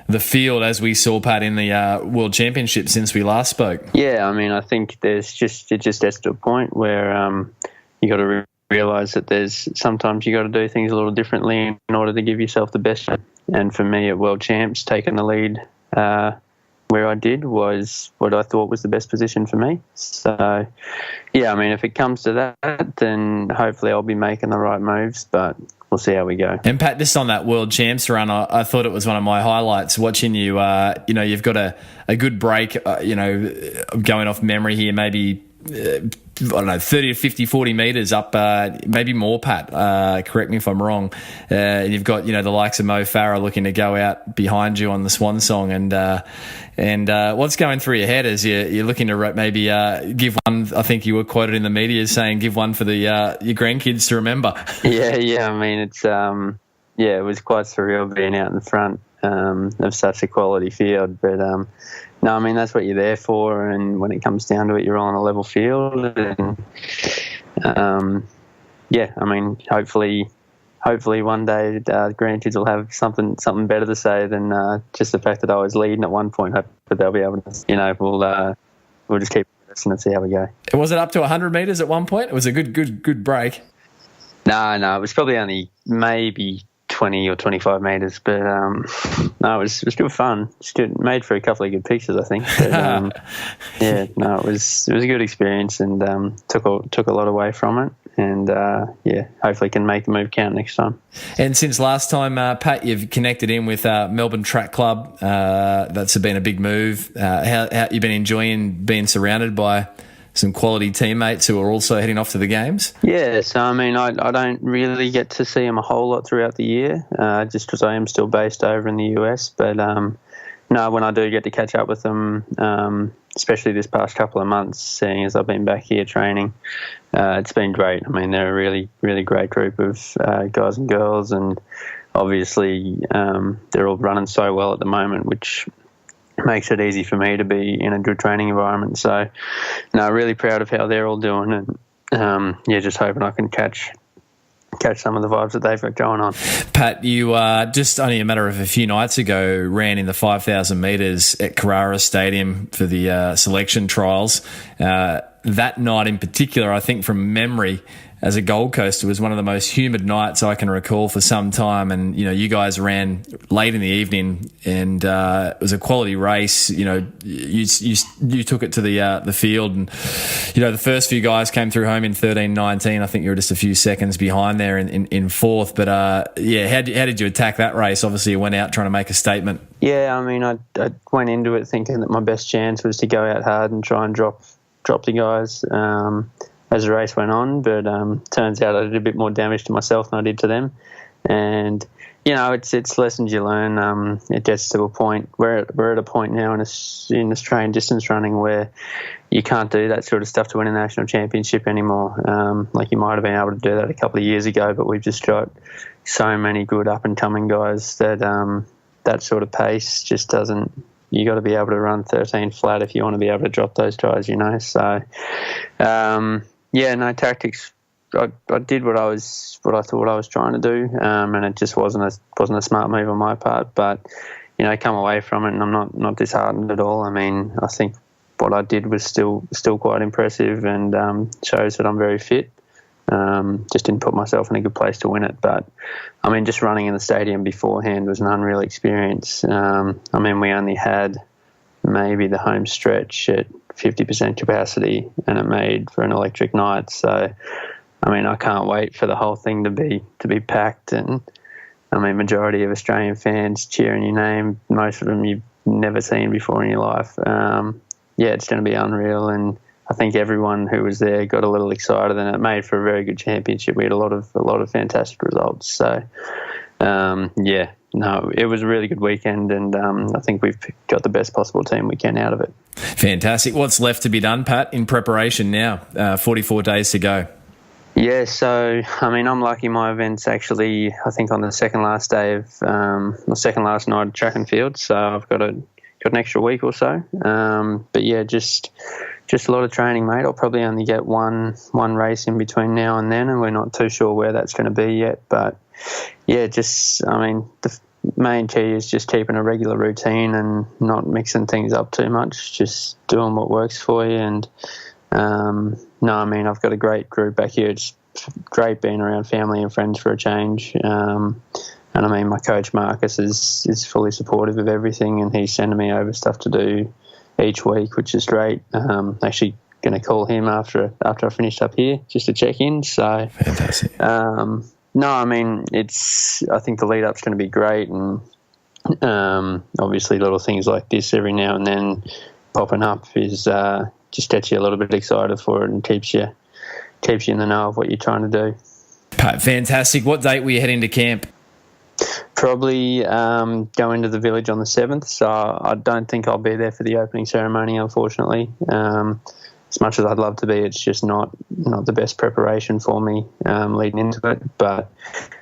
the field, as we saw, Pat, in the World Championship since we last spoke. Yeah, I mean, I think it just gets to a point where you got to realise that sometimes you got to do things a little differently in order to give yourself the best. And for me at World Champs, taking the lead where I did was what I thought was the best position for me. So, yeah, I mean, if it comes to that, then hopefully I'll be making the right moves, but we'll see how we go. And Pat, just on that World Champs run, I thought it was one of my highlights watching you. You've got a good break, going off memory here, maybe, I don't know, 30 to 50, 40 metres up, maybe more, Pat. Correct me if I'm wrong. You've got, the likes of Mo Farah looking to go out behind you on the Swan Song. And what's going through your head as you're looking to maybe give one? I think you were quoted in the media as saying, give one for the your grandkids to remember. Yeah. I mean, it's it was quite surreal being out in the front of such a quality field. But no, I mean, that's what you're there for. And when it comes down to it, you're all on a level field. And yeah, I mean, hopefully one day the grandkids will have something better to say than just the fact that I was leading at one point. But they'll be able to, we'll just keep listening and see how we go. Was it up to 100 metres at one point? It was a good break. No, it was probably only maybe 20 or 25 metres, but no, it was good fun. Made for a couple of good pictures, I think. But, yeah, no, it was a good experience, and took a lot away from it. And yeah, hopefully can make the move count next time. And since last time, Pat, you've connected in with Melbourne Track Club. That's been a big move. How you've been enjoying being surrounded by some quality teammates who are also heading off to the games? Yeah, so I mean, I don't really get to see them a whole lot throughout the year, just because I am still based over in the US. But no, when I do get to catch up with them, especially this past couple of months, seeing as I've been back here training, it's been great. I mean, they're a really, really great group of guys and girls, and obviously they're all running so well at the moment, which makes it easy for me to be in a good training environment. So, no, really proud of how they're all doing, and yeah, just hoping I can catch some of the vibes that they've got going on. Pat, you just only a matter of a few nights ago ran in the 5,000 metres at Carrara Stadium for the selection trials. That night in particular, I think from memory, as a Gold Coaster, was one of the most humid nights I can recall for some time. And, you guys ran late in the evening, and it was a quality race. You took it to the field, and, the first few guys came through home in 13:19. I think you were just a few seconds behind there in fourth. But, yeah, how did you attack that race? Obviously, you went out trying to make a statement. Yeah, I mean, I went into it thinking that my best chance was to go out hard and try and drop the guys as the race went on, but turns out I did a bit more damage to myself than I did to them. And it's lessons you learn. It gets to a point where we're at a point now in Australian distance running where you can't do that sort of stuff to win a national championship anymore. Like you might have been able to do that a couple of years ago, but we've just got so many good up and coming guys that that sort of pace just doesn't. You got to be able to run 13 flat if you want to be able to drop those guys, So, yeah, no tactics. I did what I thought I was trying to do, and it just wasn't a smart move on my part. But come away from it, and I'm not disheartened at all. I mean, I think what I did was still quite impressive, and shows that I'm very fit. Just didn't put myself in a good place to win it. But, I mean, just running in the stadium beforehand was an unreal experience. I mean, we only had maybe the home stretch at 50% capacity, and it made for an electric night. So, I mean, I can't wait for the whole thing to be packed. And, I mean, majority of Australian fans cheering your name, most of them you've never seen before in your life. Yeah, it's going to be unreal, and I think everyone who was there got a little excited, and it made for a very good championship. We had a lot of fantastic results. So, it was a really good weekend, and I think we've got the best possible team we can out of it. Fantastic. What's left to be done, Pat, in preparation now? 44 days to go. Yeah, so, I mean, I'm lucky my event's actually, I think, on the second last night of track and field, so I've got an extra week or so. But, yeah, just a lot of training, mate. I'll probably only get one race in between now and then, and we're not too sure where that's going to be yet. But, yeah, the main key is just keeping a regular routine and not mixing things up too much, just doing what works for you. And, I've got a great group back here. It's great being around family and friends for a change. And, I mean, my coach, Marcus, is fully supportive of everything, and he's sending me over stuff to do each week, which is great. Actually going to call him after I finished up here just to check in. So fantastic. I think the lead up's going to be great, and obviously little things like this every now and then popping up is just gets you a little bit excited for it and keeps you in the know of what you're trying to do. Pat, fantastic. What date were you heading to camp? Probably go into the village on the 7th, so I don't think I'll be there for the opening ceremony, unfortunately. As much as I'd love to be, it's just not the best preparation for me leading into it. But,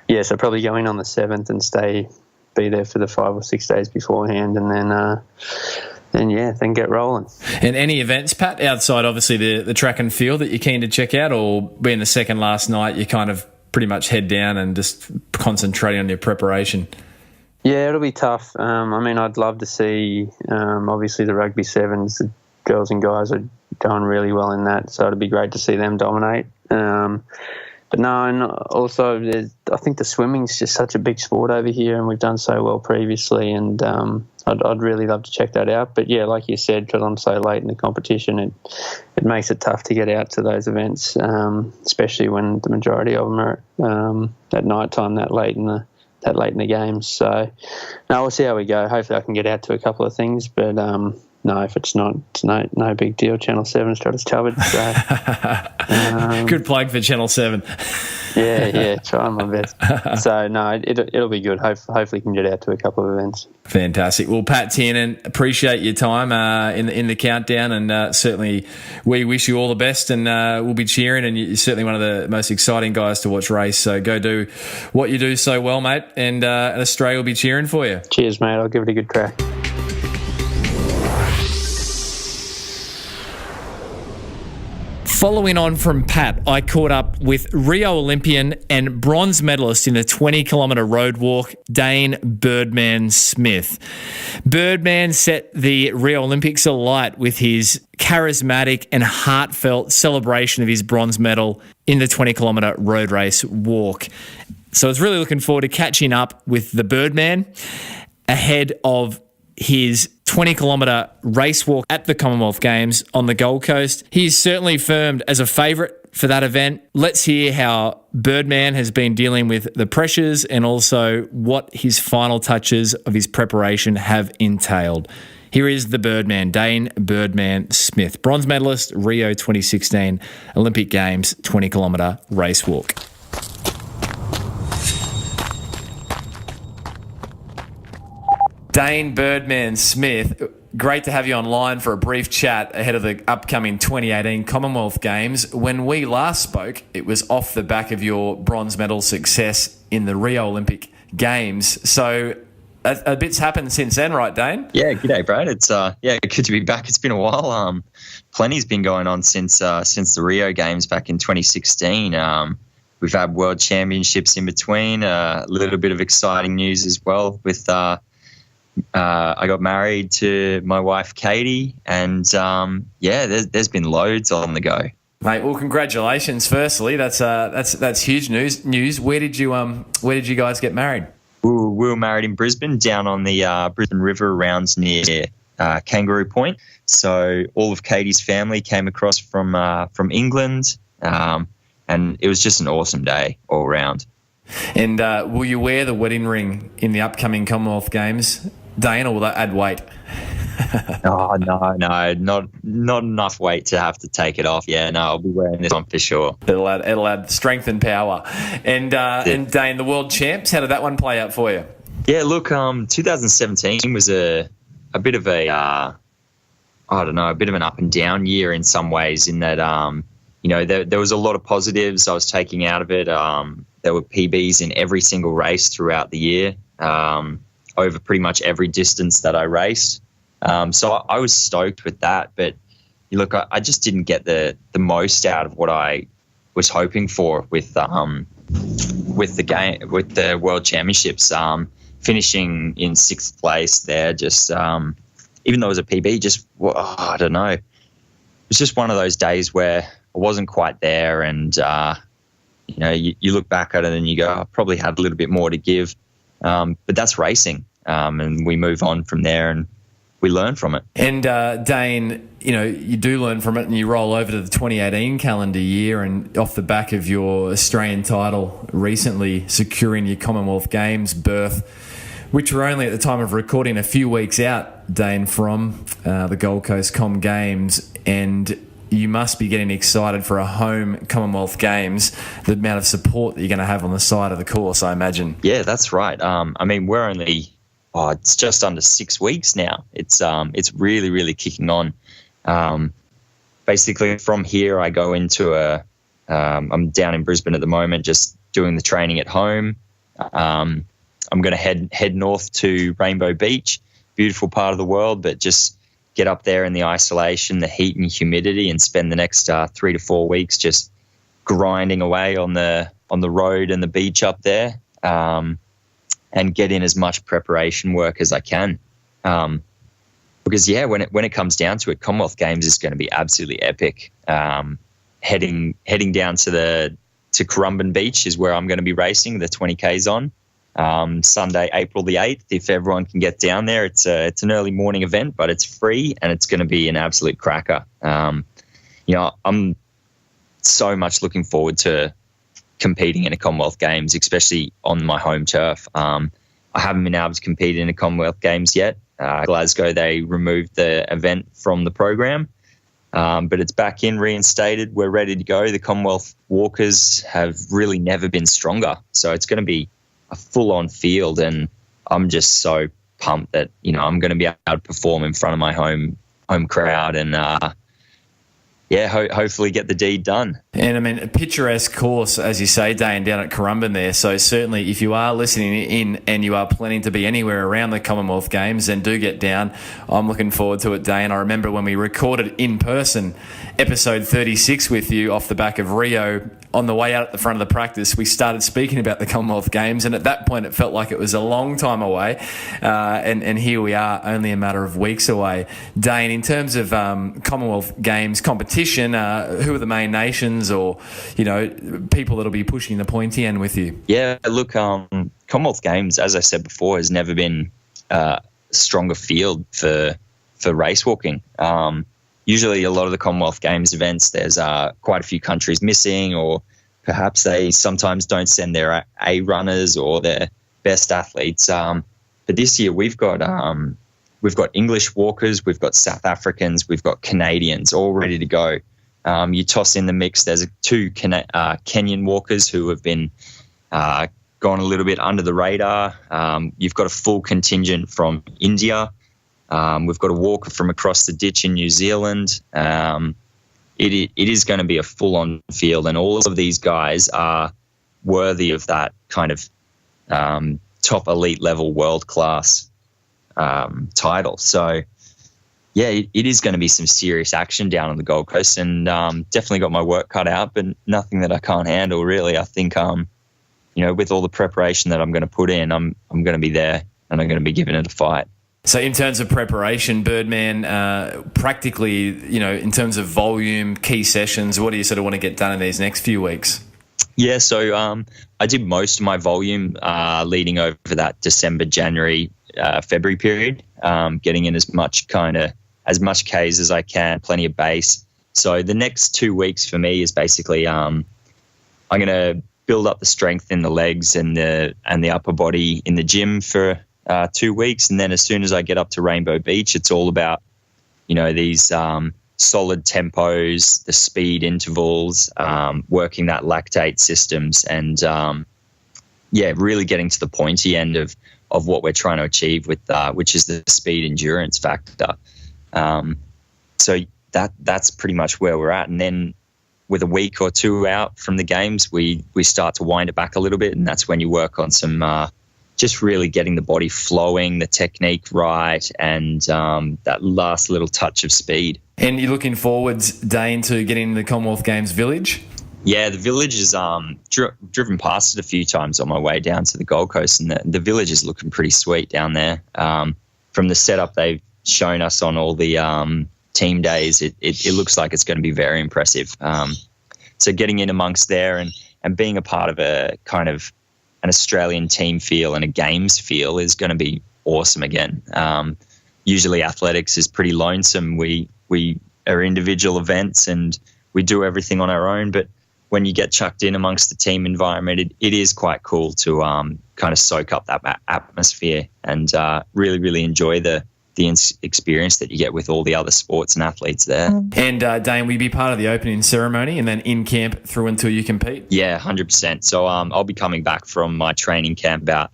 yeah, so probably go in on the 7th and be there for the 5 or 6 days beforehand, and then get rolling. And any events, Pat, outside obviously the track and field that you're keen to check out, or being the second last night, you kind of pretty much head down and just concentrating on your preparation? Yeah, it'll be tough. I'd love to see, obviously, the rugby sevens. The girls and guys are going really well in that, so it'd be great to see them dominate. But no, and also I think the swimming's just such a big sport over here, and we've done so well previously, and I'd really love to check that out. But yeah, like you said, because I'm so late in the competition, it makes it tough to get out to those events, especially when the majority of them are at night time that late in the games. So no, we'll see how we go. Hopefully I can get out to a couple of things, but no, if it's not, it's no big deal. Channel 7's got us covered. So, good plug for Channel 7. yeah, trying my best. So, no, it'll be good. Hopefully we can get out to a couple of events. Fantastic. Well, Pat Tiernan, appreciate your time in the countdown, and certainly we wish you all the best, and we'll be cheering, and you're certainly one of the most exciting guys to watch race. So go do what you do so well, mate, and Australia will be cheering for you. Cheers, mate. I'll give it a good crack. Following on from Pat, I caught up with Rio Olympian and bronze medalist in the 20-kilometre road walk, Dane Birdman Smith. Birdman set the Rio Olympics alight with his charismatic and heartfelt celebration of his bronze medal in the 20-kilometre road race walk. So I was really looking forward to catching up with the Birdman ahead of his 20-kilometre race walk at the Commonwealth Games on the Gold Coast. He's certainly firmed as a favourite for that event. Let's hear how Birdman has been dealing with the pressures and also what his final touches of his preparation have entailed. Here is the Birdman, Dane Birdman Smith, bronze medalist, Rio 2016 Olympic Games 20-kilometre race walk. Dane Birdman Smith, great to have you online for a brief chat ahead of the upcoming 2018 Commonwealth Games. When we last spoke, it was off the back of your bronze medal success in the Rio Olympic Games. So a bit's happened since then, right, Dane? Yeah, g'day, Brad. It's good to be back. It's been a while. Plenty's been going on since the Rio Games back in 2016. We've had World Championships in between. A little bit of exciting news as well with I got married to my wife Katie, and there's been loads on the go. Mate, well, congratulations. Firstly, that's huge news. Where did you guys get married? We were married in Brisbane, down on the Brisbane River, around near Kangaroo Point. So all of Katie's family came across from England, and it was just an awesome day all around. And will you wear the wedding ring in the upcoming Commonwealth Games, Dane, or will that add weight? Oh, no, not enough weight to have to take it off. Yeah, no, I'll be wearing this one for sure. It'll add strength and power. And Dane, the world champs, how did that one play out for you? Yeah, look, 2017 was a bit of a bit of an up and down year in some ways, in that there was a lot of positives I was taking out of it. There were PBs in every single race throughout the year, over pretty much every distance that I raced. So I was stoked with that, but look, I just didn't get the most out of what I was hoping for with the World Championships. Finishing in 6th place there, just even though it was a PB, I don't know. It was just one of those days where I wasn't quite there, and you look back at it and you go, I probably had a little bit more to give, but that's racing, and we move on from there and we learn from it. And Dane, you do learn from it, and you roll over to the 2018 calendar year, and off the back of your Australian title recently, securing your Commonwealth Games berth, which were only at the time of recording a few weeks out, Dane, from the Gold Coast Com Games, and you must be getting excited for a home Commonwealth Games, the amount of support that you're going to have on the side of the course, I imagine. Yeah, that's right. We're only, it's just under 6 weeks now. It's really, really kicking on. Basically, from here, I go into I'm down in Brisbane at the moment, just doing the training at home. I'm going to head north to Rainbow Beach, beautiful part of the world, but just get up there in the isolation, the heat and humidity, and spend the next 3 to 4 weeks just grinding away on the road and the beach up there, and get in as much preparation work as I can. Because when it comes down to it, Commonwealth Games is going to be absolutely epic. Heading down to Currumbin Beach is where I'm going to be racing the 20Ks on. Sunday, April the 8th, if everyone can get down there. It's an early morning event, but it's free, and it's going to be an absolute cracker. I'm so much looking forward to competing in a Commonwealth Games, especially on my home turf. I haven't been able to compete in a Commonwealth Games yet. Glasgow, they removed the event from the program, but it's back in, reinstated. We're ready to go. The Commonwealth walkers have really never been stronger, so it's going to be a full-on field, and I'm just so pumped that I'm going to be able to perform in front of my home crowd, and hopefully get the deed done. And a picturesque course, as you say, Dane, down at Currumbin there. So certainly, if you are listening in and you are planning to be anywhere around the Commonwealth Games, then do get down. I'm looking forward to it, Dane. I remember when we recorded in person episode 36 with you off the back of Rio. On the way out at the front of the practice, we started speaking about the Commonwealth Games, and at that point it felt like it was a long time away, and here we are, only a matter of weeks away. Dane, in terms of Commonwealth Games competition, who are the main nations or people that'll be pushing the pointy end with you? Yeah, look, Commonwealth Games, as I said before, has never been a stronger field for race walking. Usually a lot of the Commonwealth Games events, there's quite a few countries missing, or perhaps they sometimes don't send their A runners or their best athletes. But this year we've got English walkers, we've got South Africans, we've got Canadians all ready to go. You toss in the mix, there's 2 Kenyan walkers who have been gone a little bit under the radar. You've got a full contingent from India. We've got a walker from across the ditch in New Zealand. It is going to be a full-on field, and all of these guys are worthy of that kind of top elite level world-class title. So, yeah, it is going to be some serious action down on the Gold Coast, and definitely got my work cut out, but nothing that I can't handle, really. I think, with all the preparation that I'm going to put in, I'm going to be there, and I'm going to be giving it a fight. So in terms of preparation, Birdman, practically, in terms of volume, key sessions, what do you sort of want to get done in these next few weeks? Yeah, so I did most of my volume leading over that December, January, February period, getting in as much Ks as I can, plenty of base. So the next 2 weeks for me is basically I'm going to build up the strength in the legs and the upper body in the gym for 2 weeks, and then as soon as I get up to Rainbow Beach, it's all about these solid tempos, the speed intervals, working that lactate systems, and really getting to the pointy end of what we're trying to achieve with which is the speed endurance factor. So that's pretty much where we're at, and then with a week or two out from the games, we start to wind it back a little bit, and that's when you work on some just really getting the body flowing, the technique right, and that last little touch of speed. And you're looking forwards, Dane, to getting the Commonwealth Games Village? Yeah, the Village is driven past it a few times on my way down to the Gold Coast, and the Village is looking pretty sweet down there. From the setup they've shown us on all the team days, it looks like it's going to be very impressive. So getting in amongst there and being a part of a kind of an Australian team feel and a games feel is going to be awesome again. Usually athletics is pretty lonesome. We are individual events and we do everything on our own, but when you get chucked in amongst the team environment, it is quite cool to kind of soak up that atmosphere and really, really enjoy the experience that you get with all the other sports and athletes there. And Dane, will you be part of the opening ceremony and then in camp through until you compete? Yeah, 100%. So I'll be coming back from my training camp about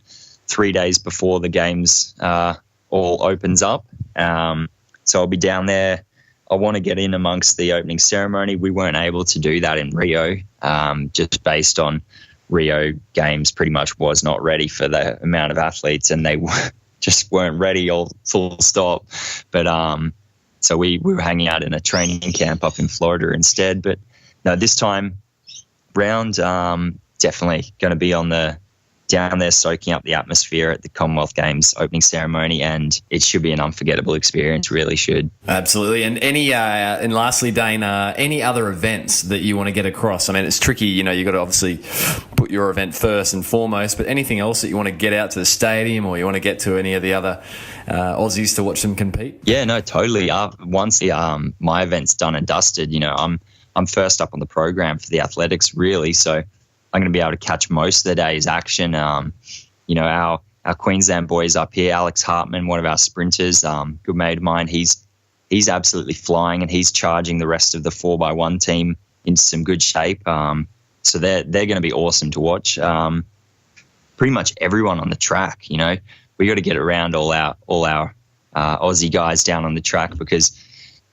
3 days before the games all opens up. So I'll be down there. I want to get in amongst the opening ceremony. We weren't able to do that in Rio, just based on Rio Games pretty much was not ready for the amount of athletes, and they just weren't ready, all full stop. But so we were hanging out in a training camp up in Florida instead. But no, this time round, definitely going to be down there soaking up the atmosphere at the Commonwealth Games opening ceremony, and it should be an unforgettable experience, really should. Absolutely. And and lastly, Dane, any other events that you want to get across? I mean, it's tricky, you got to obviously put your event first and foremost, but anything else that you want to get out to the stadium or you want to get to any of the other Aussies to watch them compete? Yeah, no, totally. Once my event's done and dusted, I'm first up on the program for the athletics, really, so I'm going to be able to catch most of the day's action. Our Queensland boys up here, Alex Hartman, one of our sprinters, good mate of mine, he's absolutely flying and he's charging the rest of the 4x1 team into some good shape. So they're going to be awesome to watch. Pretty much everyone on the track, we got to get around all our Aussie guys down on the track, because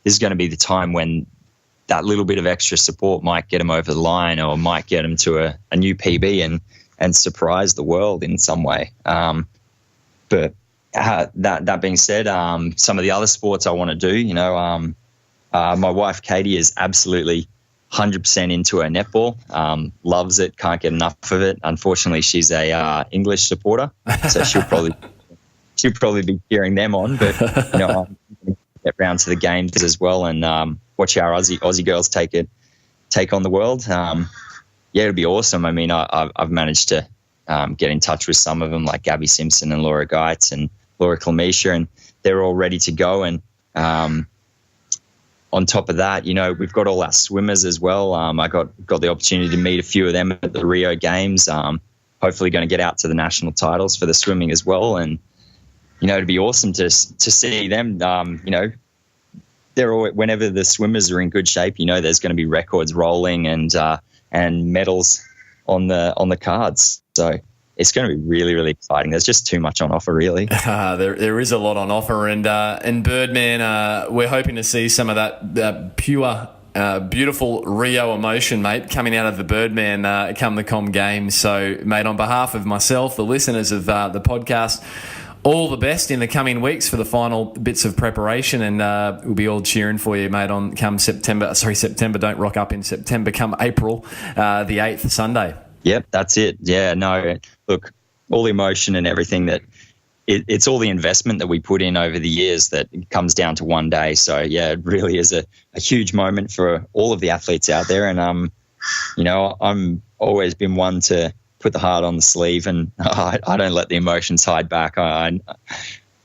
this is going to be the time when that little bit of extra support might get them over the line or might get them to a new PB and surprise the world in some way. But that being said, some of the other sports I want to do, my wife Katie is absolutely 100% into her netball, loves it, can't get enough of it. Unfortunately, she's a English supporter, so she'll probably be cheering them on. But I'm going to get round to the games as well and watch our Aussie girls take on the world. It'll be awesome. I mean, I've managed to get in touch with some of them, like Gabby Simpson and Laura Geitz and Laura Clemetia, and they're all ready to go. And on top of that, we've got all our swimmers as well. I got the opportunity to meet a few of them at the Rio Games. Hopefully going to get out to the national titles for the swimming as well. And, it'd be awesome to see them, whenever the swimmers are in good shape, there's going to be records rolling and medals on the cards. So it's going to be really, really exciting. There's just too much on offer, really. There is a lot on offer, and Birdman, we're hoping to see some of that pure, beautiful Rio emotion, mate, coming out of the Birdman come the Com Games. So, mate, on behalf of myself, the listeners of the podcast, all the best in the coming weeks for the final bits of preparation, and we'll be all cheering for you, mate, come September. Sorry, September. Don't rock up in September. Come April the 8th, Sunday. Yep, that's it. Yeah, no, look, all the emotion and everything that it's all the investment that we put in over the years that comes down to one day. So yeah, it really is a huge moment for all of the athletes out there. And I'm always been one to put the heart on the sleeve, and I don't let the emotions hide back. I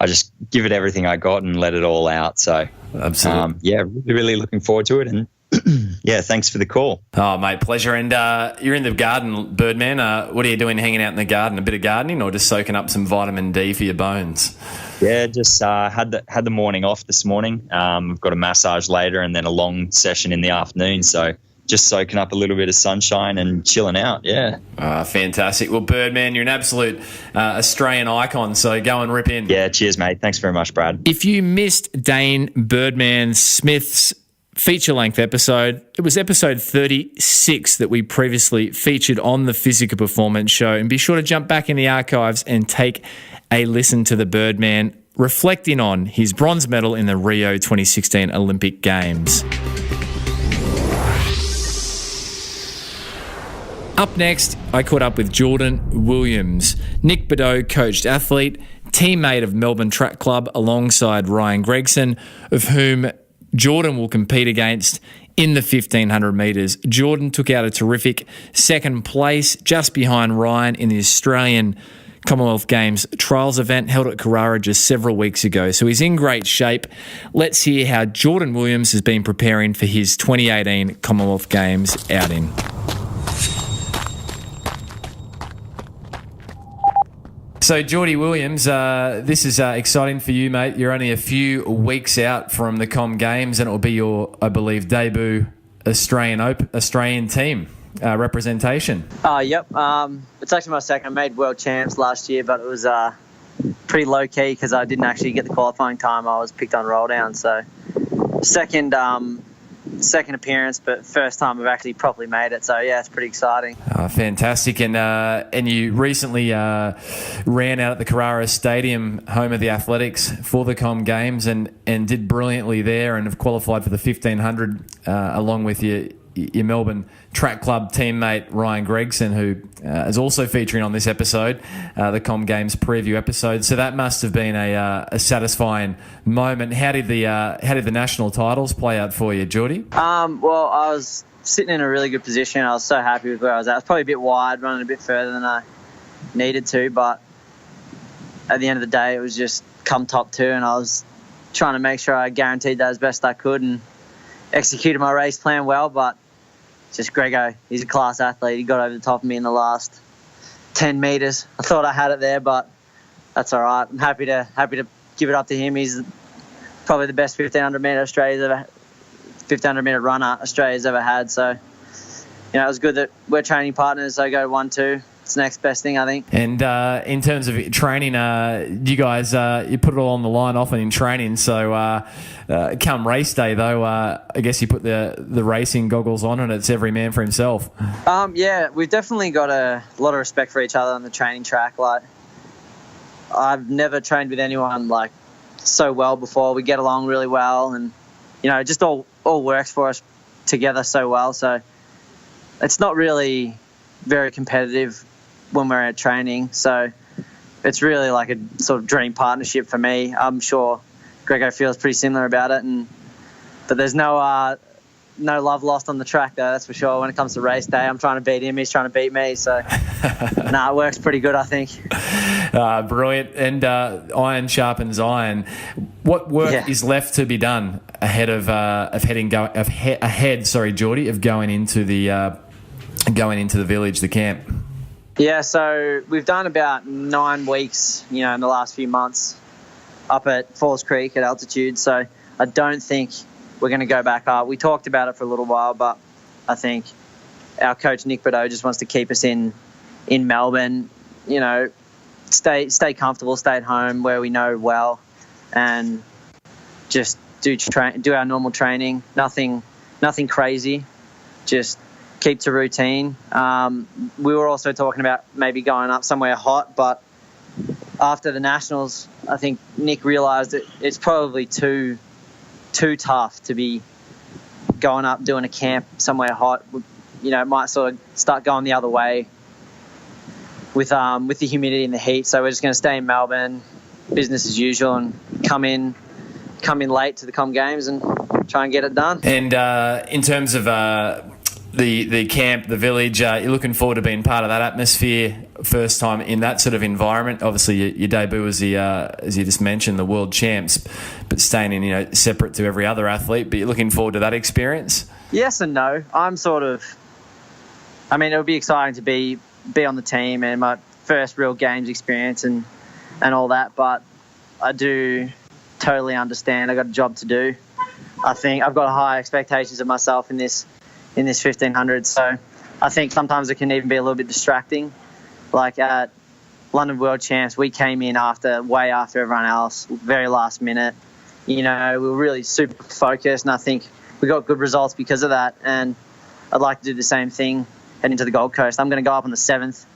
just give it everything I got and let it all out. So absolutely, really looking forward to it. And yeah, thanks for the call. Oh, mate, pleasure. And you're in the garden, Birdman. What are you doing hanging out in the garden? A bit of gardening or just soaking up some vitamin D for your bones? Yeah, just had the morning off this morning. I've got a massage later and then a long session in the afternoon. So just soaking up a little bit of sunshine and chilling out, yeah. Fantastic. Well, Birdman, you're an absolute Australian icon, so go and rip in. Yeah, cheers, mate. Thanks very much, Brad. If you missed Dane Birdman Smith's feature-length episode, it was episode 36 that we previously featured on the Physical Performance Show, and be sure to jump back in the archives and take a listen to the Birdman reflecting on his bronze medal in the Rio 2016 Olympic Games. Up next, I caught up with Jordan Williams, Nick Bedeau coached athlete, teammate of Melbourne Track Club alongside Ryan Gregson, of whom Jordan will compete against in the 1500 metres. Jordan took out a terrific second place just behind Ryan in the Australian Commonwealth Games trials event held at Carrara just several weeks ago. So he's in great shape. Let's hear how Jordan Williams has been preparing for his 2018 Commonwealth Games outing. So, Geordie Williams, this is exciting for you, mate. You're only a few weeks out from the Com Games, and it will be your, I believe, debut Australian team representation. Yep. It's actually my second. I made world champs last year, but it was pretty low key because I didn't actually get the qualifying time. I was picked on roll down, so second appearance, but first time I've actually properly made it. So yeah, it's pretty exciting. Fantastic. And you recently ran out at the Carrara Stadium, home of the Athletics, for the Com Games, and did brilliantly there, and have qualified for the 1500 along with your Melbourne Track Club teammate Ryan Gregson, who is also featuring on this episode, the Com Games preview episode. So that must have been a satisfying moment. How did the national titles play out for you, Geordie? Well, I was sitting in a really good position. I was so happy with where I was at. I was probably a bit wide, running a bit further than I needed to, but at the end of the day, it was just come top two, and I was trying to make sure I guaranteed that as best I could and executed my race plan well. But just Grego, he's a class athlete. He got over the top of me in the last 10 metres. I thought I had it there, but that's all right. I'm happy to give it up to him. He's probably the best 1500 metre runner Australia's ever had. So, it was good that we're training partners. So go 1-2. It's the next best thing, I think. And in terms of training, you guys, you put it all on the line often in training. So come race day, though, I guess you put the racing goggles on and it's every man for himself. Yeah, we've definitely got a lot of respect for each other on the training track. Like, I've never trained with anyone like so well before. We get along really well, and it just all works for us together so well. So it's not really very competitive when we're at training, so it's really like a sort of dream partnership for me. I'm sure Grego feels pretty similar about it, but there's no love lost on the track, though, that's for sure. When it comes to race day, I'm trying to beat him, he's trying to beat me, so it works pretty good, I think. Brilliant. And iron sharpens iron. What work is left to be done ahead of Geordie, of going into the village, the camp? Yeah, so we've done about 9 weeks, in the last few months up at Falls Creek at altitude. So I don't think we're going to go back up. We talked about it for a little while, but I think our coach Nick Bedeau just wants to keep us in Melbourne, stay comfortable, stay at home where we know well, and just do our normal training. Nothing crazy, just keep to routine. We were also talking about maybe going up somewhere hot, but after the Nationals, I think Nick realised that it's probably too tough to be going up doing a camp somewhere hot. It might sort of start going the other way with the humidity and the heat. So we're just going to stay in Melbourne, business as usual and come in late to the Com Games and try and get it done. And in terms of the camp, the village, you're looking forward to being part of that atmosphere, first time in that sort of environment. Obviously, your debut was as you just mentioned, the world champs, but staying in, separate to every other athlete. But you're looking forward to that experience? Yes and no. It would be exciting to be on the team and my first real games experience and all that, but I do totally understand. I got a job to do. I think I've got high expectations of myself in this 1500, so I think sometimes it can even be a little bit distracting. Like at London World Champs, we came in way after everyone else, very last minute. We were really super focused, and I think we got good results because of that. And I'd like to do the same thing heading to the Gold Coast. I'm going to go up on the 7th,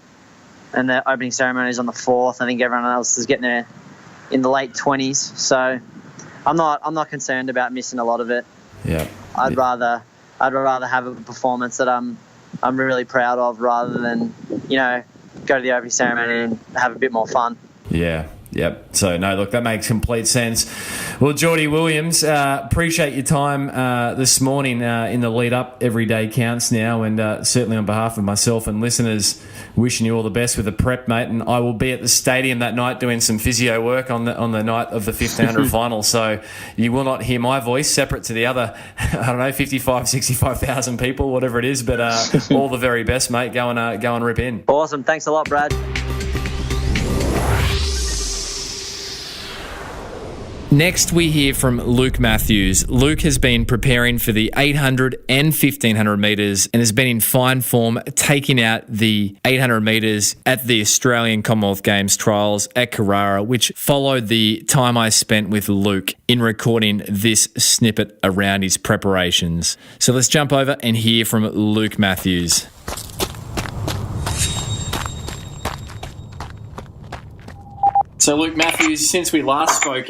and the opening ceremony is on the 4th. I think everyone else is getting there in the late 20s, so I'm not concerned about missing a lot of it. Yeah, I'd rather have a performance that I'm really proud of, rather than go to the opening ceremony and have a bit more fun. Yeah. Yep. So, no, look, that makes complete sense. Well, Geordie Williams, appreciate your time this morning in the lead up. Every day counts now, and certainly on behalf of myself and listeners, wishing you all the best with the prep, mate. And I will be at the stadium that night doing some physio work on the night of the 1500 final. So you will not hear my voice separate to the other, 65,000 people, whatever it is. But all the very best, mate. Go and rip in. Awesome. Thanks a lot, Brad. Next, we hear from Luke Matthews. Luke has been preparing for the 800 and 1500 metres and has been in fine form, taking out the 800 metres at the Australian Commonwealth Games trials at Carrara, which followed the time I spent with Luke in recording this snippet around his preparations. So let's jump over and hear from Luke Matthews. So, Luke Matthews, since we last spoke,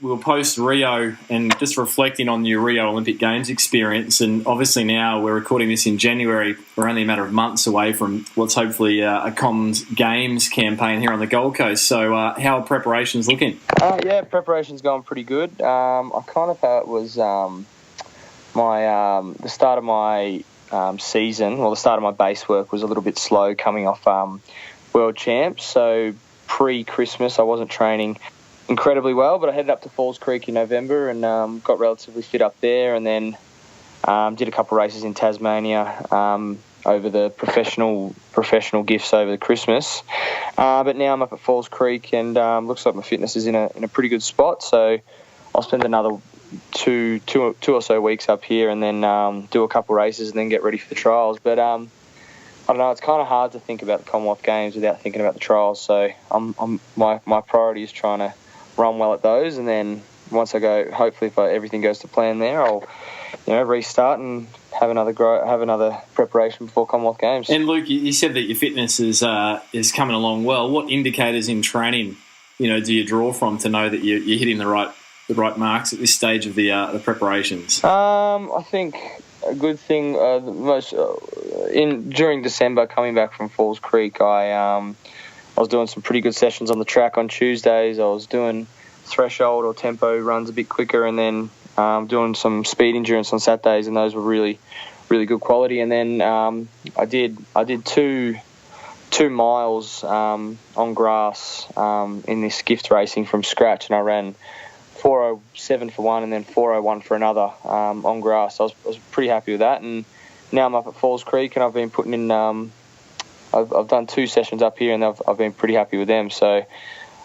we were post-Rio and just reflecting on your Rio Olympic Games experience. And obviously now we're recording this in January. We're only a matter of months away from what's hopefully a Commonwealth Games campaign here on the Gold Coast. So how are preparations looking? Preparation's going pretty good. I kind of thought it was the start of my season, or the start of my base work was a little bit slow coming off World Champs. So pre-Christmas, I wasn't training incredibly well, but I headed up to Falls Creek in November and got relatively fit up there, and then did a couple of races in Tasmania over the professional gifts over the Christmas. But now I'm up at Falls Creek, and looks like my fitness is in a pretty good spot. So I'll spend another two or so weeks up here, and then do a couple of races, and then get ready for the trials. But I don't know, it's kind of hard to think about the Commonwealth Games without thinking about the trials. So my priority is trying to run well at those, and then once I go, hopefully if everything goes to plan there, I'll restart and have another preparation before Commonwealth Games. And Luke, you said that your fitness is coming along well. What indicators in training, do you draw from to know that you're hitting the right marks at this stage of the preparations? I think a good thing, during December, coming back from Falls Creek, I was doing some pretty good sessions on the track on Tuesdays. I was doing threshold or tempo runs a bit quicker, and then doing some speed endurance on Saturdays, and those were really, really good quality. And then I did 2 miles on grass in this gift racing from scratch, and I ran 4:07 for one and then 4:01 for another on grass. So I was pretty happy with that. And now I'm up at Falls Creek, and I've been putting in I've done 2 sessions up here, and I've been pretty happy with them. So I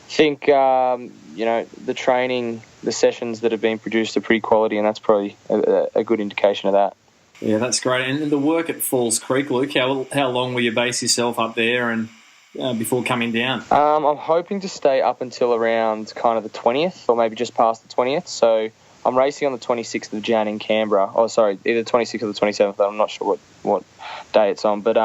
think the training, the sessions that have been produced are pretty quality, and that's probably a good indication of that. Yeah, that's great. And the work at Falls Creek, Luke, how long will you base yourself up there and before coming down? I'm hoping to stay up until around kind of the 20th, or maybe just past the 20th. So I'm racing on the 26th of Jan in Canberra. Oh, sorry, either the 26th or the 27th. I'm not sure what day it's on, but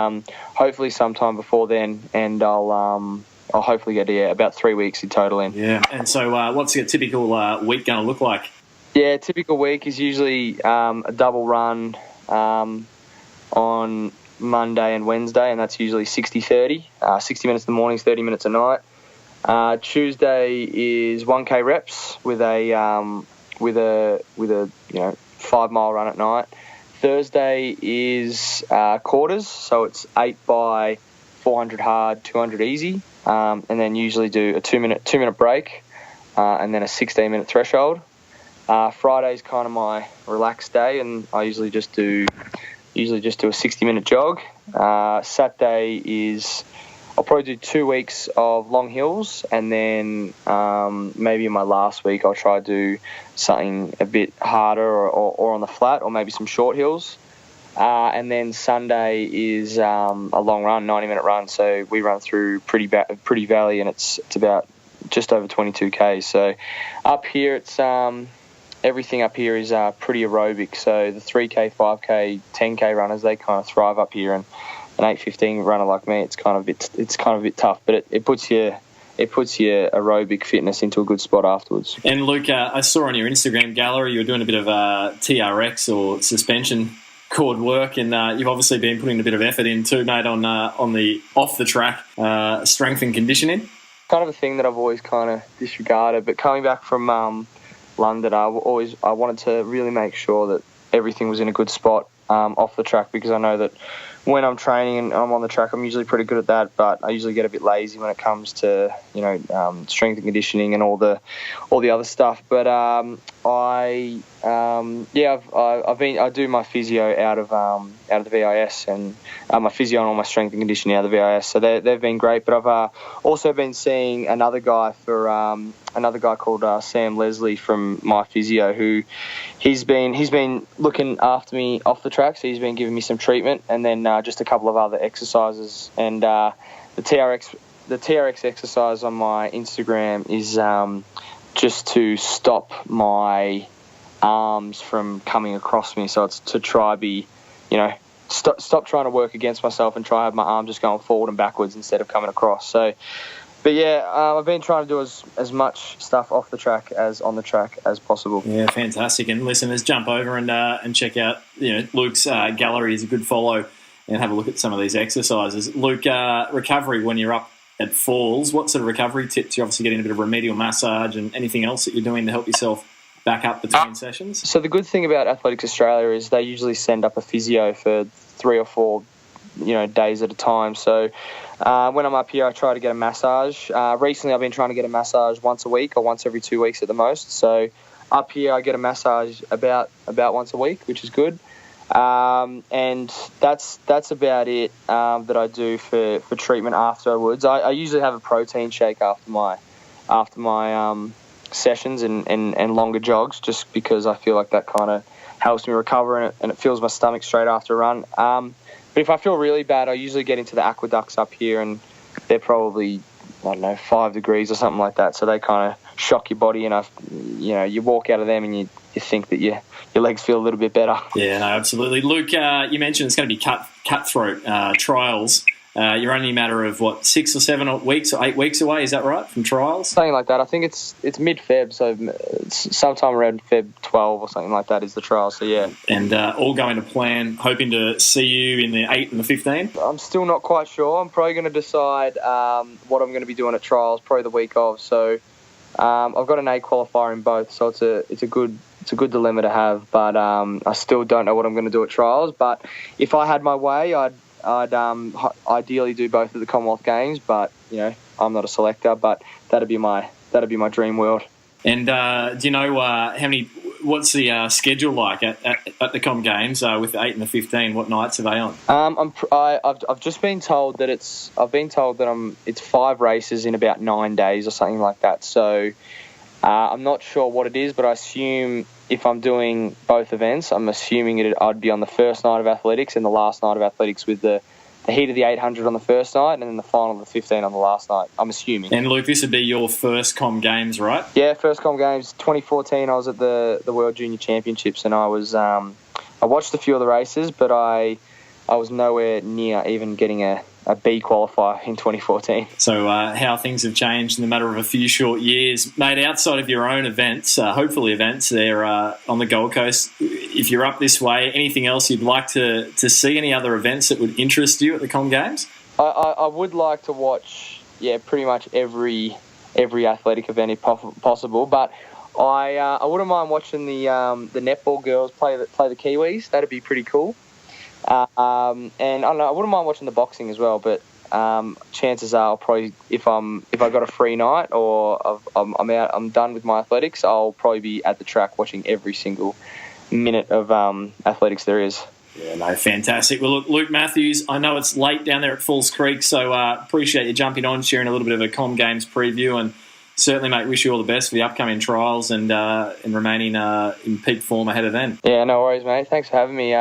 hopefully sometime before then, and I'll hopefully get about 3 weeks in total in. Yeah. And so what's a typical week going to look like? Yeah, typical week is usually a double run on Monday and Wednesday, and that's usually 60-30, 60 minutes in the mornings, 30 minutes at night. Tuesday is 1K reps with a 5 mile run at night. Thursday is quarters, so it's 8 by 400 hard, 200 easy, and then usually do a 2-minute break, and then a 16-minute threshold. Friday's kind of my relaxed day, and I usually just do a 60-minute jog. Saturday is I'll probably do 2 weeks of long hills, and then maybe in my last week I'll try to do something a bit harder or on the flat, or maybe some short hills. And then Sunday is a long run, 90-minute run. So we run through Pretty Valley, and it's about just over 22K. So up here, it's everything up here is pretty aerobic. So the 3K, 5K, 10K runners, they kind of thrive up here, and an 8:15 runner like me, it's kind of a bit tough, but it puts your aerobic fitness into a good spot afterwards. And Luke, I saw on your Instagram gallery you were doing a bit of TRX or suspension cord work, and you've obviously been putting a bit of effort in too, mate, on the off the track strength and conditioning. Kind of a thing that I've always kind of disregarded, but coming back from London, I wanted to really make sure that everything was in a good spot off the track, because I know that when I'm training and I'm on the track, I'm usually pretty good at that, but I usually get a bit lazy when it comes to strength and conditioning and all the other stuff. But I do my physio out of the VIS, and my physio and all my strength and conditioning out of the VIS, so they've been great. But I've also been seeing another guy called Sam Leslie from my physio, who he's been looking after me off the track, so he's been giving me some treatment, and then just a couple of other exercises. And the TRX exercise on my Instagram is just to stop my arms from coming across me. So it's to try stop trying to work against myself and try to have my arm just going forward and backwards instead of coming across. So, but yeah, I've been trying to do as much stuff off the track as on the track as possible. Yeah, fantastic. And listeners, jump over and check out Luke's gallery is a good follow, and have a look at some of these exercises. Luke, recovery when you're up at Falls, what sort of recovery tips? You're obviously getting a bit of remedial massage and anything else that you're doing to help yourself back up between sessions? So the good thing about Athletics Australia is they usually send up a physio for 3 or 4 days at a time. So when I'm up here, I try to get a massage. Recently, I've been trying to get a massage once a week or once every 2 weeks at the most. So up here, I get a massage about once a week, which is good. And that's about it that I do for treatment afterwards. I usually have a protein shake after my sessions and longer jogs, just because I feel like that kind of helps me recover, and it fills my stomach straight after a run. But if I feel really bad, I usually get into the aqueducts up here, and they're probably 5 degrees or something like that. So they kind of shock your body, and you walk out of them and you think that your legs feel a little bit better. Yeah, no, absolutely. Luke, you mentioned it's going to be cutthroat trials. You're only a matter of 6 or 7 weeks or 8 weeks away. Is that right, from trials? Something like that. I think it's mid-Feb, so it's sometime around Feb 12 or something like that is the trial. So yeah. And all going to plan. Hoping to see you in the 8 and the 15. I'm still not quite sure. I'm probably going to decide what I'm going to be doing at trials probably the week of. So I've got an A qualifier in both, so it's a good dilemma to have. But I still don't know what I'm going to do at trials. But if I had my way, I'd ideally do both at the Commonwealth Games, but I'm not a selector. But that'd be my dream world. And do you know what's the schedule like at the Com Games with the 8 and the 15? What nights are they on? I've just been told that it's 5 races in about 9 days or something like that. So I'm not sure what it is, but I assume if I'm doing both events, I'm assuming I'd be on the first night of athletics and the last night of athletics, with the heat of the 800 on the first night and then the final of the 15 on the last night, I'm assuming. And Luke, this would be your first Com Games, right? Yeah, first Com Games. 2014, I was at the World Junior Championships, and I watched a few of the races, but I was nowhere near even getting a B qualifier in 2014. So how things have changed in the matter of a few short years. Mate, outside of your own events, hopefully events there on the Gold Coast, if you're up this way, anything else you'd like to see, any other events that would interest you at the Com Games? I would like to watch, pretty much every every athletic event if possible. But I wouldn't mind watching the netball girls play the Kiwis. That'd be pretty cool. And I don't know, I wouldn't mind watching the boxing as well. But chances are I'll probably, if I got a free night or I'm done with my athletics, I'll probably be at the track watching every single minute of athletics there is. Yeah, no, fantastic. Well, look, Luke Matthews, I know it's late down there at Falls Creek, so appreciate you jumping on, sharing a little bit of a Com Games preview, and certainly, mate, wish you all the best for the upcoming trials and remaining in peak form ahead of then. Yeah, no worries, mate. Thanks for having me.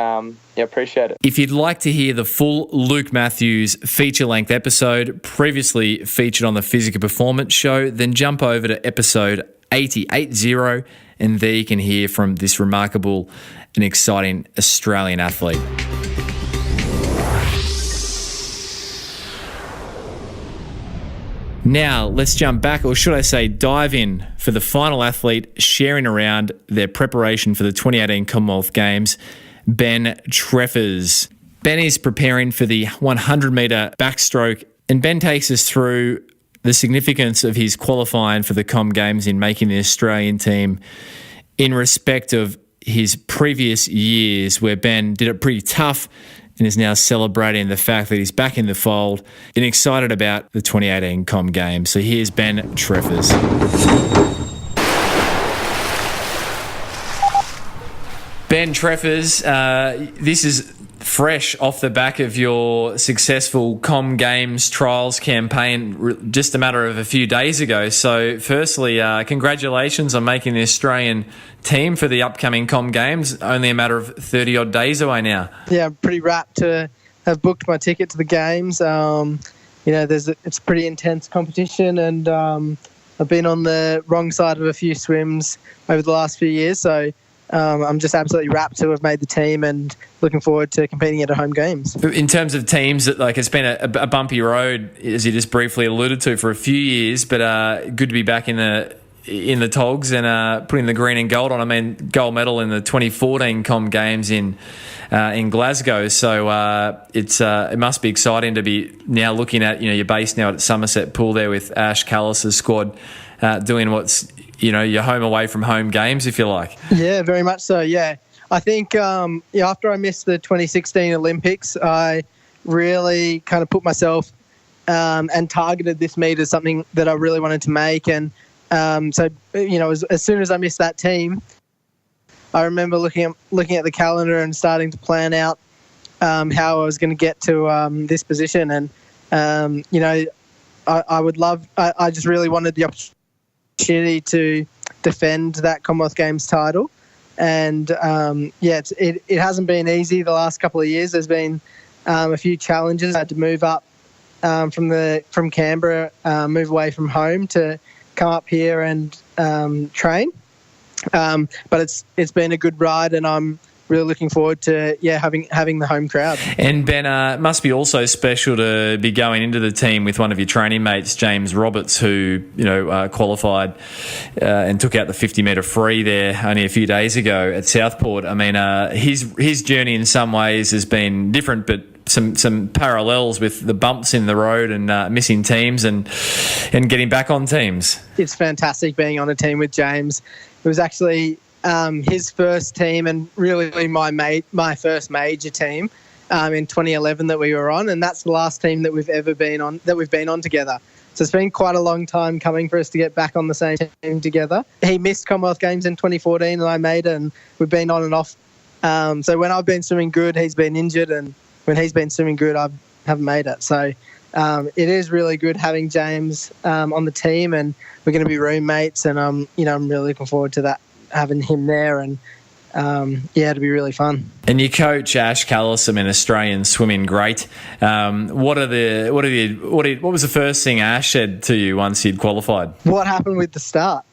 Appreciate it. If you'd like to hear the full Luke Matthews feature-length episode previously featured on the Physical Performance Show, then jump over to episode 80, and there you can hear from this remarkable and exciting Australian athlete. Now, let's jump back, or should I say dive in, for the final athlete sharing around their preparation for the 2018 Commonwealth Games, Ben Treffers. Ben is preparing for the 100-metre backstroke, and Ben takes us through the significance of his qualifying for the Com Games in making the Australian team in respect of his previous years, where Ben did it pretty tough and is now celebrating the fact that he's back in the fold and excited about the 2018 Com Games. So here's Ben Treffers. Ben Treffers, this is fresh off the back of your successful Com Games trials campaign just a matter of a few days ago. So firstly, congratulations on making the Australian team for the upcoming Com Games, only a matter of 30-odd days away now. Yeah, I'm pretty rapt to have booked my ticket to the Games. It's a pretty intense competition, and I've been on the wrong side of a few swims over the last few years, so I'm just absolutely rapt to have made the team and looking forward to competing at a home games. In terms of teams, it's been a bumpy road, as you just briefly alluded to, for a few years, but good to be back in the togs and putting the green and gold on. I mean, gold medal in the 2014 Com Games in Glasgow. So it must be exciting to be now looking at, you're based now at Somerset Pool there with Ash Callis' squad doing what's, your home away from home games, if you like. Yeah, very much so, yeah. I think after I missed the 2016 Olympics, I really kind of put myself and targeted this meet as something that I really wanted to make. And as soon as I missed that team, I remember looking at the calendar and starting to plan out how I was going to get to this position. And, I just really wanted the opportunity to defend that Commonwealth Games title. And, it hasn't been easy the last couple of years. There's been a few challenges. I had to move up from Canberra, move away from home to come up here and train. But it's been a good ride, and I'm really looking forward to having the home crowd. And Ben, it must be also special to be going into the team with one of your training mates, James Roberts, who qualified and took out the 50-metre free there only a few days ago at Southport. I mean, his journey in some ways has been different, but some parallels with the bumps in the road and missing teams and getting back on teams. It's fantastic being on a team with James. It was actually his first team and really my first major team in 2011 that we were on, and that's the last team that we've been on together. So it's been quite a long time coming for us to get back on the same team together. He missed Commonwealth Games in 2014 and I made it, and we've been on and off. So when I've been swimming good, he's been injured, and when he's been swimming good, I haven't made it. So it is really good having James on the team, and we're going to be roommates, and I'm really looking forward to that, having him there, and it'll be really fun. And your coach Ash Callis, I mean, Australian swimming great. What was the first thing Ash said to you once you'd qualified? What happened with the start?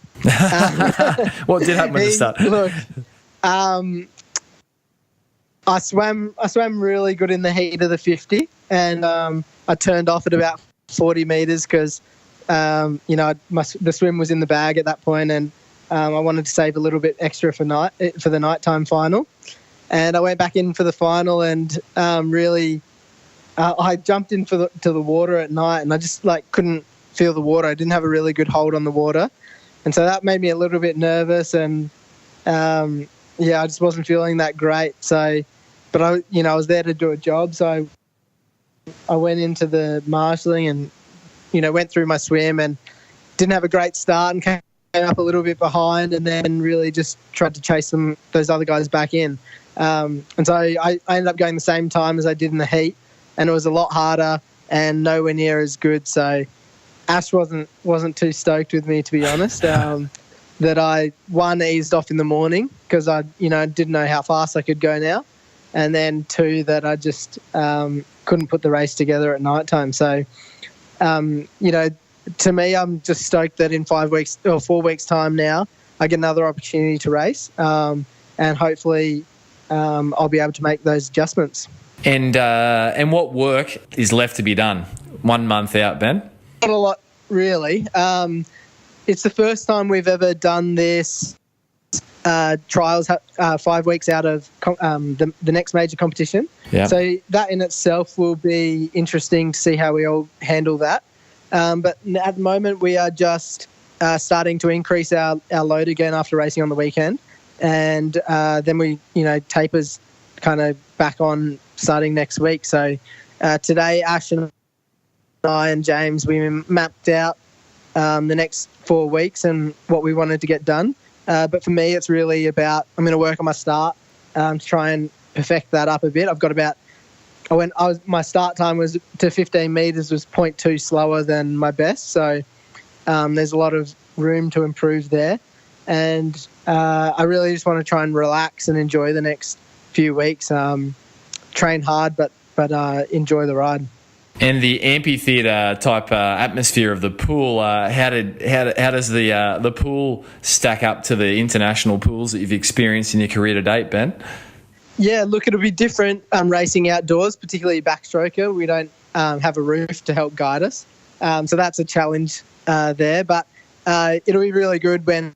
What did happen with the start? Look, I swam really good in the heat of the 50, and I turned off at about 40 metres because the swim was in the bag at that point, and I wanted to save a little bit extra for the nighttime final. And I went back in for the final, and I jumped in to the water at night, and I just couldn't feel the water. I didn't have a really good hold on the water. And so that made me a little bit nervous and, I just wasn't feeling that great. So, but I was there to do a job. So I went into the marshalling and, went through my swim and didn't have a great start and came up a little bit behind and then really just tried to chase those other guys back in. And so I ended up going the same time as I did in the heat, and it was a lot harder and nowhere near as good. So Ash wasn't too stoked with me, to be honest. That I eased off in the morning because I didn't know how fast I could go now, and then 2 that I just couldn't put the race together at night time. So to me, I'm just stoked that in 5 weeks or 4 weeks time now I get another opportunity to race, and hopefully I'll be able to make those adjustments. And what work is left to be done 1 month out, Ben? Not a lot, really. It's the first time we've ever done this trials 5 weeks out of the next major competition. Yeah. So that in itself will be interesting to see how we all handle that. But at the moment, we are just starting to increase our load again after racing on the weekend. And then we, tapers kind of back on starting next week. So today, Ash and I and James, we mapped out the next 4 weeks and what we wanted to get done. But for me, it's really about, I'm going to work on my start to try and perfect that up a bit. I've got my start time was to 15 metres was 0.2 slower than my best. So there's a lot of room to improve there. And I really just want to try and relax and enjoy the next few weeks. Train hard, but enjoy the ride. And the amphitheatre type atmosphere of the pool, how does the pool stack up to the international pools that you've experienced in your career to date, Ben? Yeah, look, it'll be different racing outdoors, particularly backstroker. We don't have a roof to help guide us, so that's a challenge there. But it'll be really good when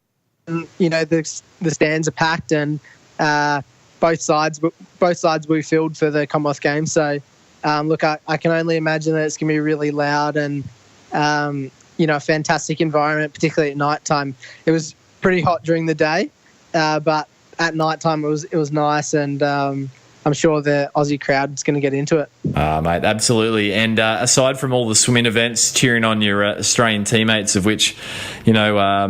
the stands are packed and both sides will be filled for the Commonwealth Games. So look, I can only imagine that it's going to be really loud and a fantastic environment, particularly at night time. It was pretty hot during the day, but at night time it was nice, and I'm sure the Aussie crowd is going to get into it. Mate, absolutely. And aside from all the swimming events, cheering on your Australian teammates, of which, I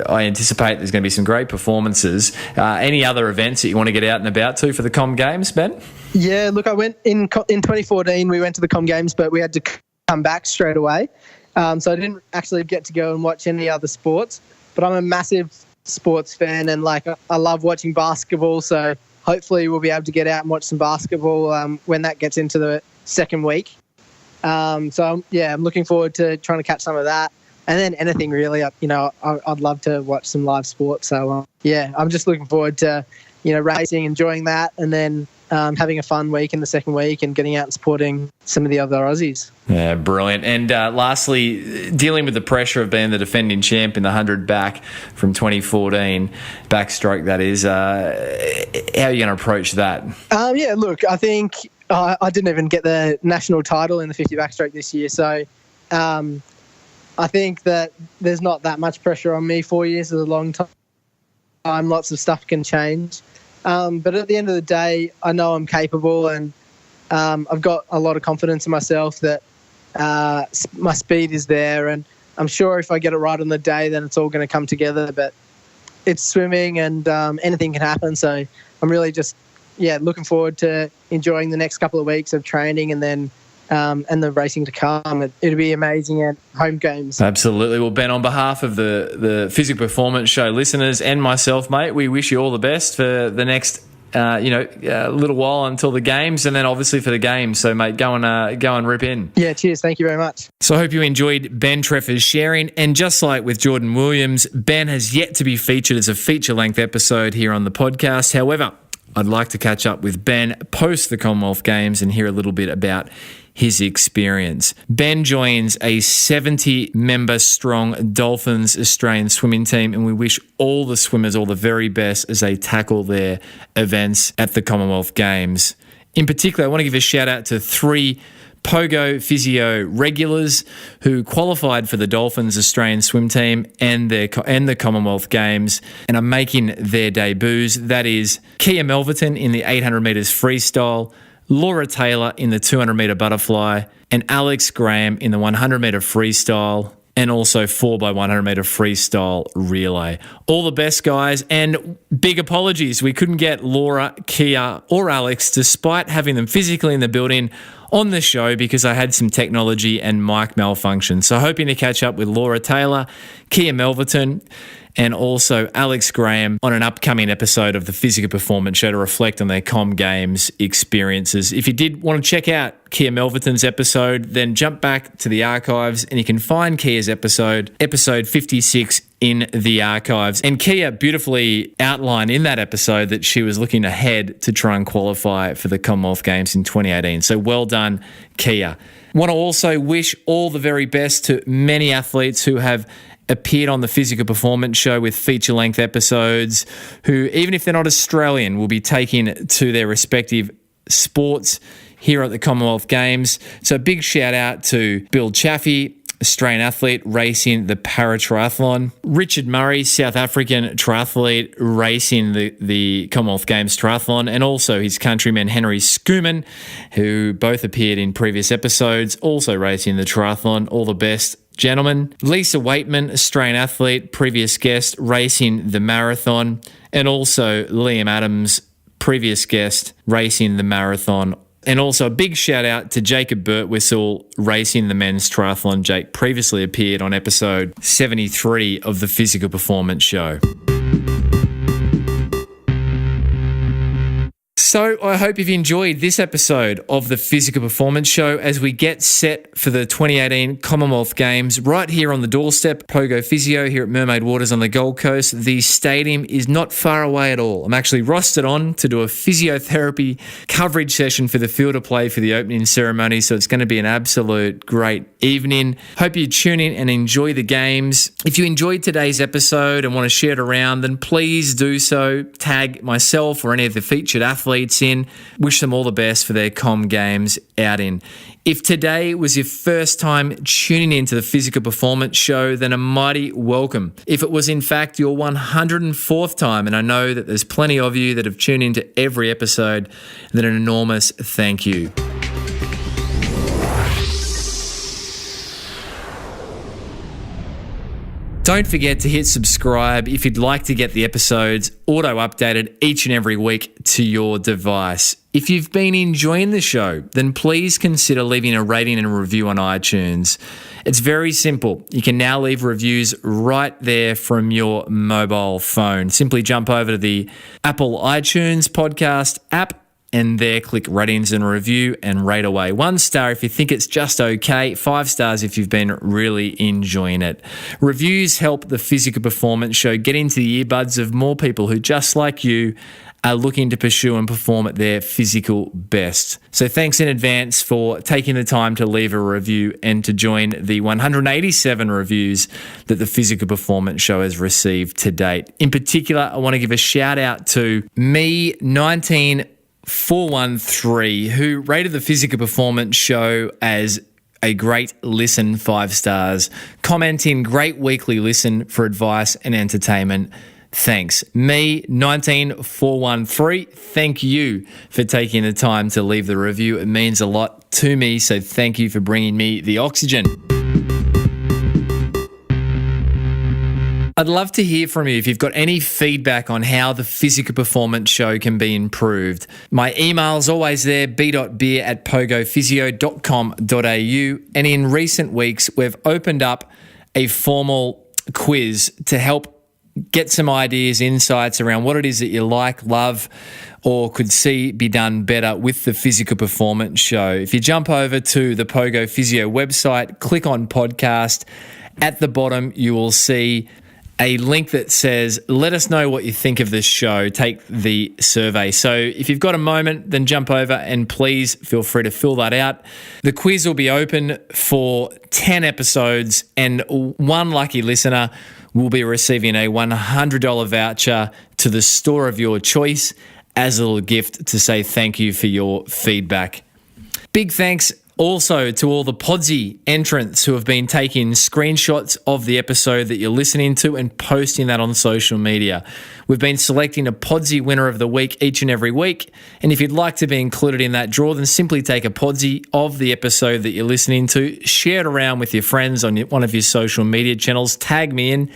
anticipate there's going to be some great performances. Any other events that you want to get out and about to for the Com Games, Ben? Yeah, look, I went in 2014. We went to the Com Games, but we had to come back straight away. So I didn't actually get to go and watch any other sports. But I'm a massive sports fan, and I love watching basketball. So hopefully we'll be able to get out and watch some basketball when that gets into the second week. I'm looking forward to trying to catch some of that. And then anything really, I'd love to watch some live sports. So, I'm just looking forward to, racing, enjoying that, and then having a fun week in the second week and getting out and supporting some of the other Aussies. Yeah, brilliant. And lastly, dealing with the pressure of being the defending champ in the 100 back from 2014, backstroke that is, how are you going to approach that? Look, I think I didn't even get the national title in the 50 backstroke this year. So I think that there's not that much pressure on me. 4 years is a long time. Lots of stuff can change. But at the end of the day, I know I'm capable, and I've got a lot of confidence in myself that my speed is there, and I'm sure if I get it right on the day, then it's all going to come together. But it's swimming, and anything can happen. So I'm really just, looking forward to enjoying the next couple of weeks of training, and then and the racing to come. It'll be amazing at home games. Absolutely. Well, Ben, on behalf of the Physical Performance Show listeners and myself, mate, we wish you all the best for the next little while until the games, and then obviously for the games. So, mate, go and rip in. Yeah, cheers. Thank you very much. So I hope you enjoyed Ben Treffer's sharing. And just like with Jordan Williams, Ben has yet to be featured as a feature-length episode here on the podcast. However, I'd like to catch up with Ben post the Commonwealth Games and hear a little bit about his experience. Ben joins a 70-member strong Dolphins Australian swimming team, and we wish all the swimmers all the very best as they tackle their events at the Commonwealth Games. In particular, I want to give a shout out to 3 Pogo Physio regulars who qualified for the Dolphins Australian swim team and the Commonwealth Games and are making their debuts. That is Kia Melverton in the 800 metres freestyle, Laura Taylor in the 200 metre butterfly, and Alex Graham in the 100 metre freestyle, and also 4x100 metre freestyle relay. All the best, guys, and big apologies. We couldn't get Laura, Kia, or Alex, despite having them physically in the building on the show because I had some technology and mic malfunction. So hoping to catch up with Laura Taylor, Kia Melverton, and also Alex Graham on an upcoming episode of the Physical Performance Show to reflect on their Com Games experiences. If you did want to check out Kia Melverton's episode, then jump back to the archives and you can find Kia's episode 56 in the archives. And Kia beautifully outlined in that episode that she was looking ahead to try and qualify for the Commonwealth Games in 2018. So well done, Kia. Want to also wish all the very best to many athletes who have appeared on the Physical Performance Show with feature-length episodes, who, even if they're not Australian, will be taking to their respective sports here at the Commonwealth Games. So a big shout out to Bill Chaffee, Australian athlete racing the para-triathlon, Richard Murray, South African triathlete racing the Commonwealth Games triathlon, and also his countryman Henry Skuman, who both appeared in previous episodes, also racing the triathlon. All the best, gentlemen. Lisa Waitman, Australian athlete, previous guest, racing the marathon, and also Liam Adams, previous guest, racing the marathon. And also a big shout out to Jacob Birtwistle, racing the men's triathlon. Jake previously appeared on episode 73 of the Physical Performance Show. So I hope you've enjoyed this episode of the Physical Performance Show as we get set for the 2018 Commonwealth Games right here on the doorstep, Pogo Physio here at Mermaid Waters on the Gold Coast. The stadium is not far away at all. I'm actually rostered on to do a physiotherapy coverage session for the field of play for the opening ceremony, so it's going to be an absolute great evening. Hope you tune in and enjoy the games. If you enjoyed today's episode and want to share it around, then please do so. Tag myself or any of the featured athletes in. Wish them all the best for their Com Games outing. If today was your first time tuning into the Physical Performance Show, then a mighty welcome. If it was in fact your 104th time, and I know that there's plenty of you that have tuned into every episode, then an enormous thank you. Don't forget to hit subscribe if you'd like to get the episodes auto-updated each and every week to your device. If you've been enjoying the show, then please consider leaving a rating and a review on iTunes. It's very simple. You can now leave reviews right there from your mobile phone. Simply jump over to the Apple iTunes podcast app, and there click ratings and review and rate away. 1 star if you think it's just okay, 5 stars if you've been really enjoying it. Reviews help the Physical Performance Show get into the earbuds of more people who, just like you, are looking to pursue and perform at their physical best. So thanks in advance for taking the time to leave a review and to join the 187 reviews that the Physical Performance Show has received to date. In particular, I want to give a shout out to me19413, who rated the Physical Performance Show as a great listen, 5 stars, commenting great weekly listen for advice and entertainment. Thanks. Me19413, thank you for taking the time to leave the review. It means a lot to me, so thank you for bringing me the oxygen. I'd love to hear from you if you've got any feedback on how the Physical Performance Show can be improved. My email's always there, b.beer@pogophysio.com.au. And in recent weeks, we've opened up a formal quiz to help get some ideas, insights around what it is that you like, love, or could see be done better with the Physical Performance Show. If you jump over to the Pogo Physio website, click on podcast, at the bottom you will see a link that says, let us know what you think of this show. Take the survey. So if you've got a moment, then jump over and please feel free to fill that out. The quiz will be open for 10 episodes and one lucky listener will be receiving a $100 voucher to the store of your choice as a little gift to say thank you for your feedback. Big thanks Also, to all the Podsy entrants who have been taking screenshots of the episode that you're listening to and posting that on social media. We've been selecting a Podsy winner of the week each and every week. And if you'd like to be included in that draw, then simply take a Podsy of the episode that you're listening to, share it around with your friends on one of your social media channels, tag me in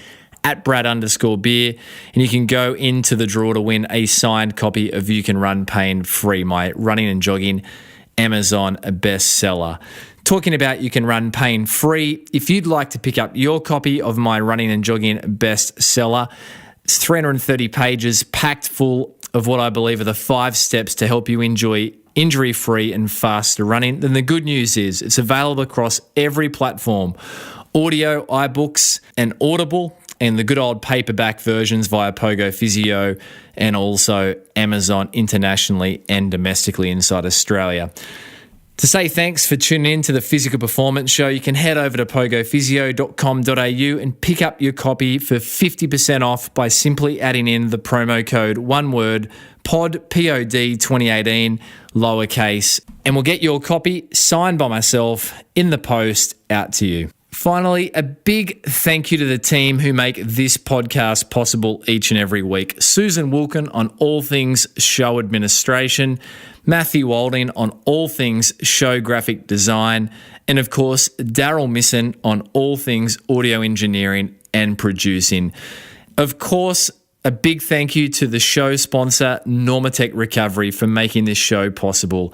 at Brad_beer, and you can go into the draw to win a signed copy of You Can Run Pain Free, my running and jogging Amazon bestseller. Talking about You Can Run Pain Free, if you'd like to pick up your copy of my running and jogging bestseller, it's 330 pages packed full of what I believe are the 5 steps to help you enjoy injury-free and faster running, then the good news is it's available across every platform: audio, iBooks, and Audible, and the good old paperback versions via Pogo Physio, and also Amazon internationally and domestically inside Australia. To say thanks for tuning in to the Physical Performance Show, you can head over to pogophysio.com.au and pick up your copy for 50% off by simply adding in the promo code, one word, POD 2018, lowercase, and we'll get your copy signed by myself in the post out to you. Finally, a big thank you to the team who make this podcast possible each and every week. Susan Wilkin on all things show administration, Matthew Walding on all things show graphic design, and of course, Daryl Misson on all things audio engineering and producing. Of course, a big thank you to the show sponsor, Normatec Recovery, for making this show possible.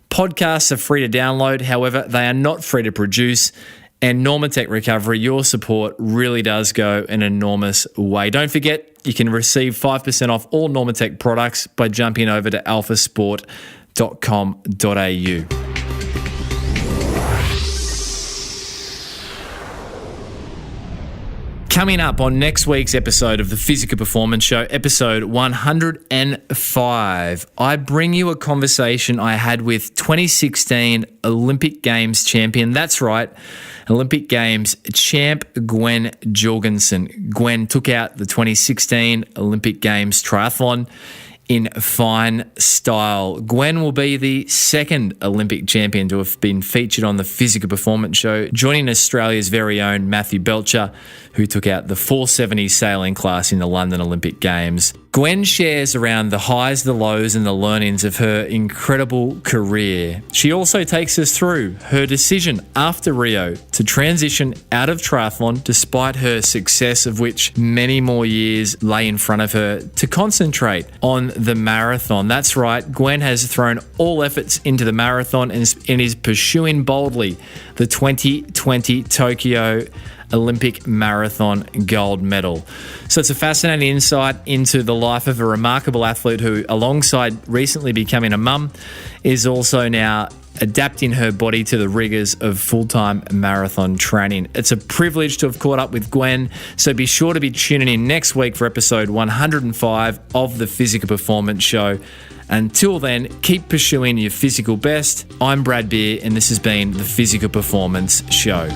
Podcasts are free to download, however, they are not free to produce. And Normatec Recovery, your support really does go an enormous way. Don't forget, you can receive 5% off all Normatec products by jumping over to alphasport.com.au. Coming up on next week's episode of the Physical Performance Show, episode 105, I bring you a conversation I had with 2016 Olympic Games champion. That's right, Olympic Games champ Gwen Jorgensen. Gwen took out the 2016 Olympic Games triathlon in fine style. Gwen will be the second Olympic champion to have been featured on the Physical Performance Show, joining Australia's very own Matthew Belcher, who took out the 470 sailing class in the London Olympic Games. Gwen shares around the highs, the lows, and the learnings of her incredible career. She also takes us through her decision after Rio to transition out of triathlon, despite her success, of which many more years lay in front of her, to concentrate on the marathon. That's right, Gwen has thrown all efforts into the marathon and is pursuing boldly the 2020 Tokyo Olympic Marathon gold medal. So it's a fascinating insight into the life of a remarkable athlete who, alongside recently becoming a mum, is also now adapting her body to the rigours of full-time marathon training. It's a privilege to have caught up with Gwen, so be sure to be tuning in next week for episode 105 of the Physical Performance Show. Until then, keep pursuing your physical best. I'm Brad Beer, and this has been the Physical Performance Show.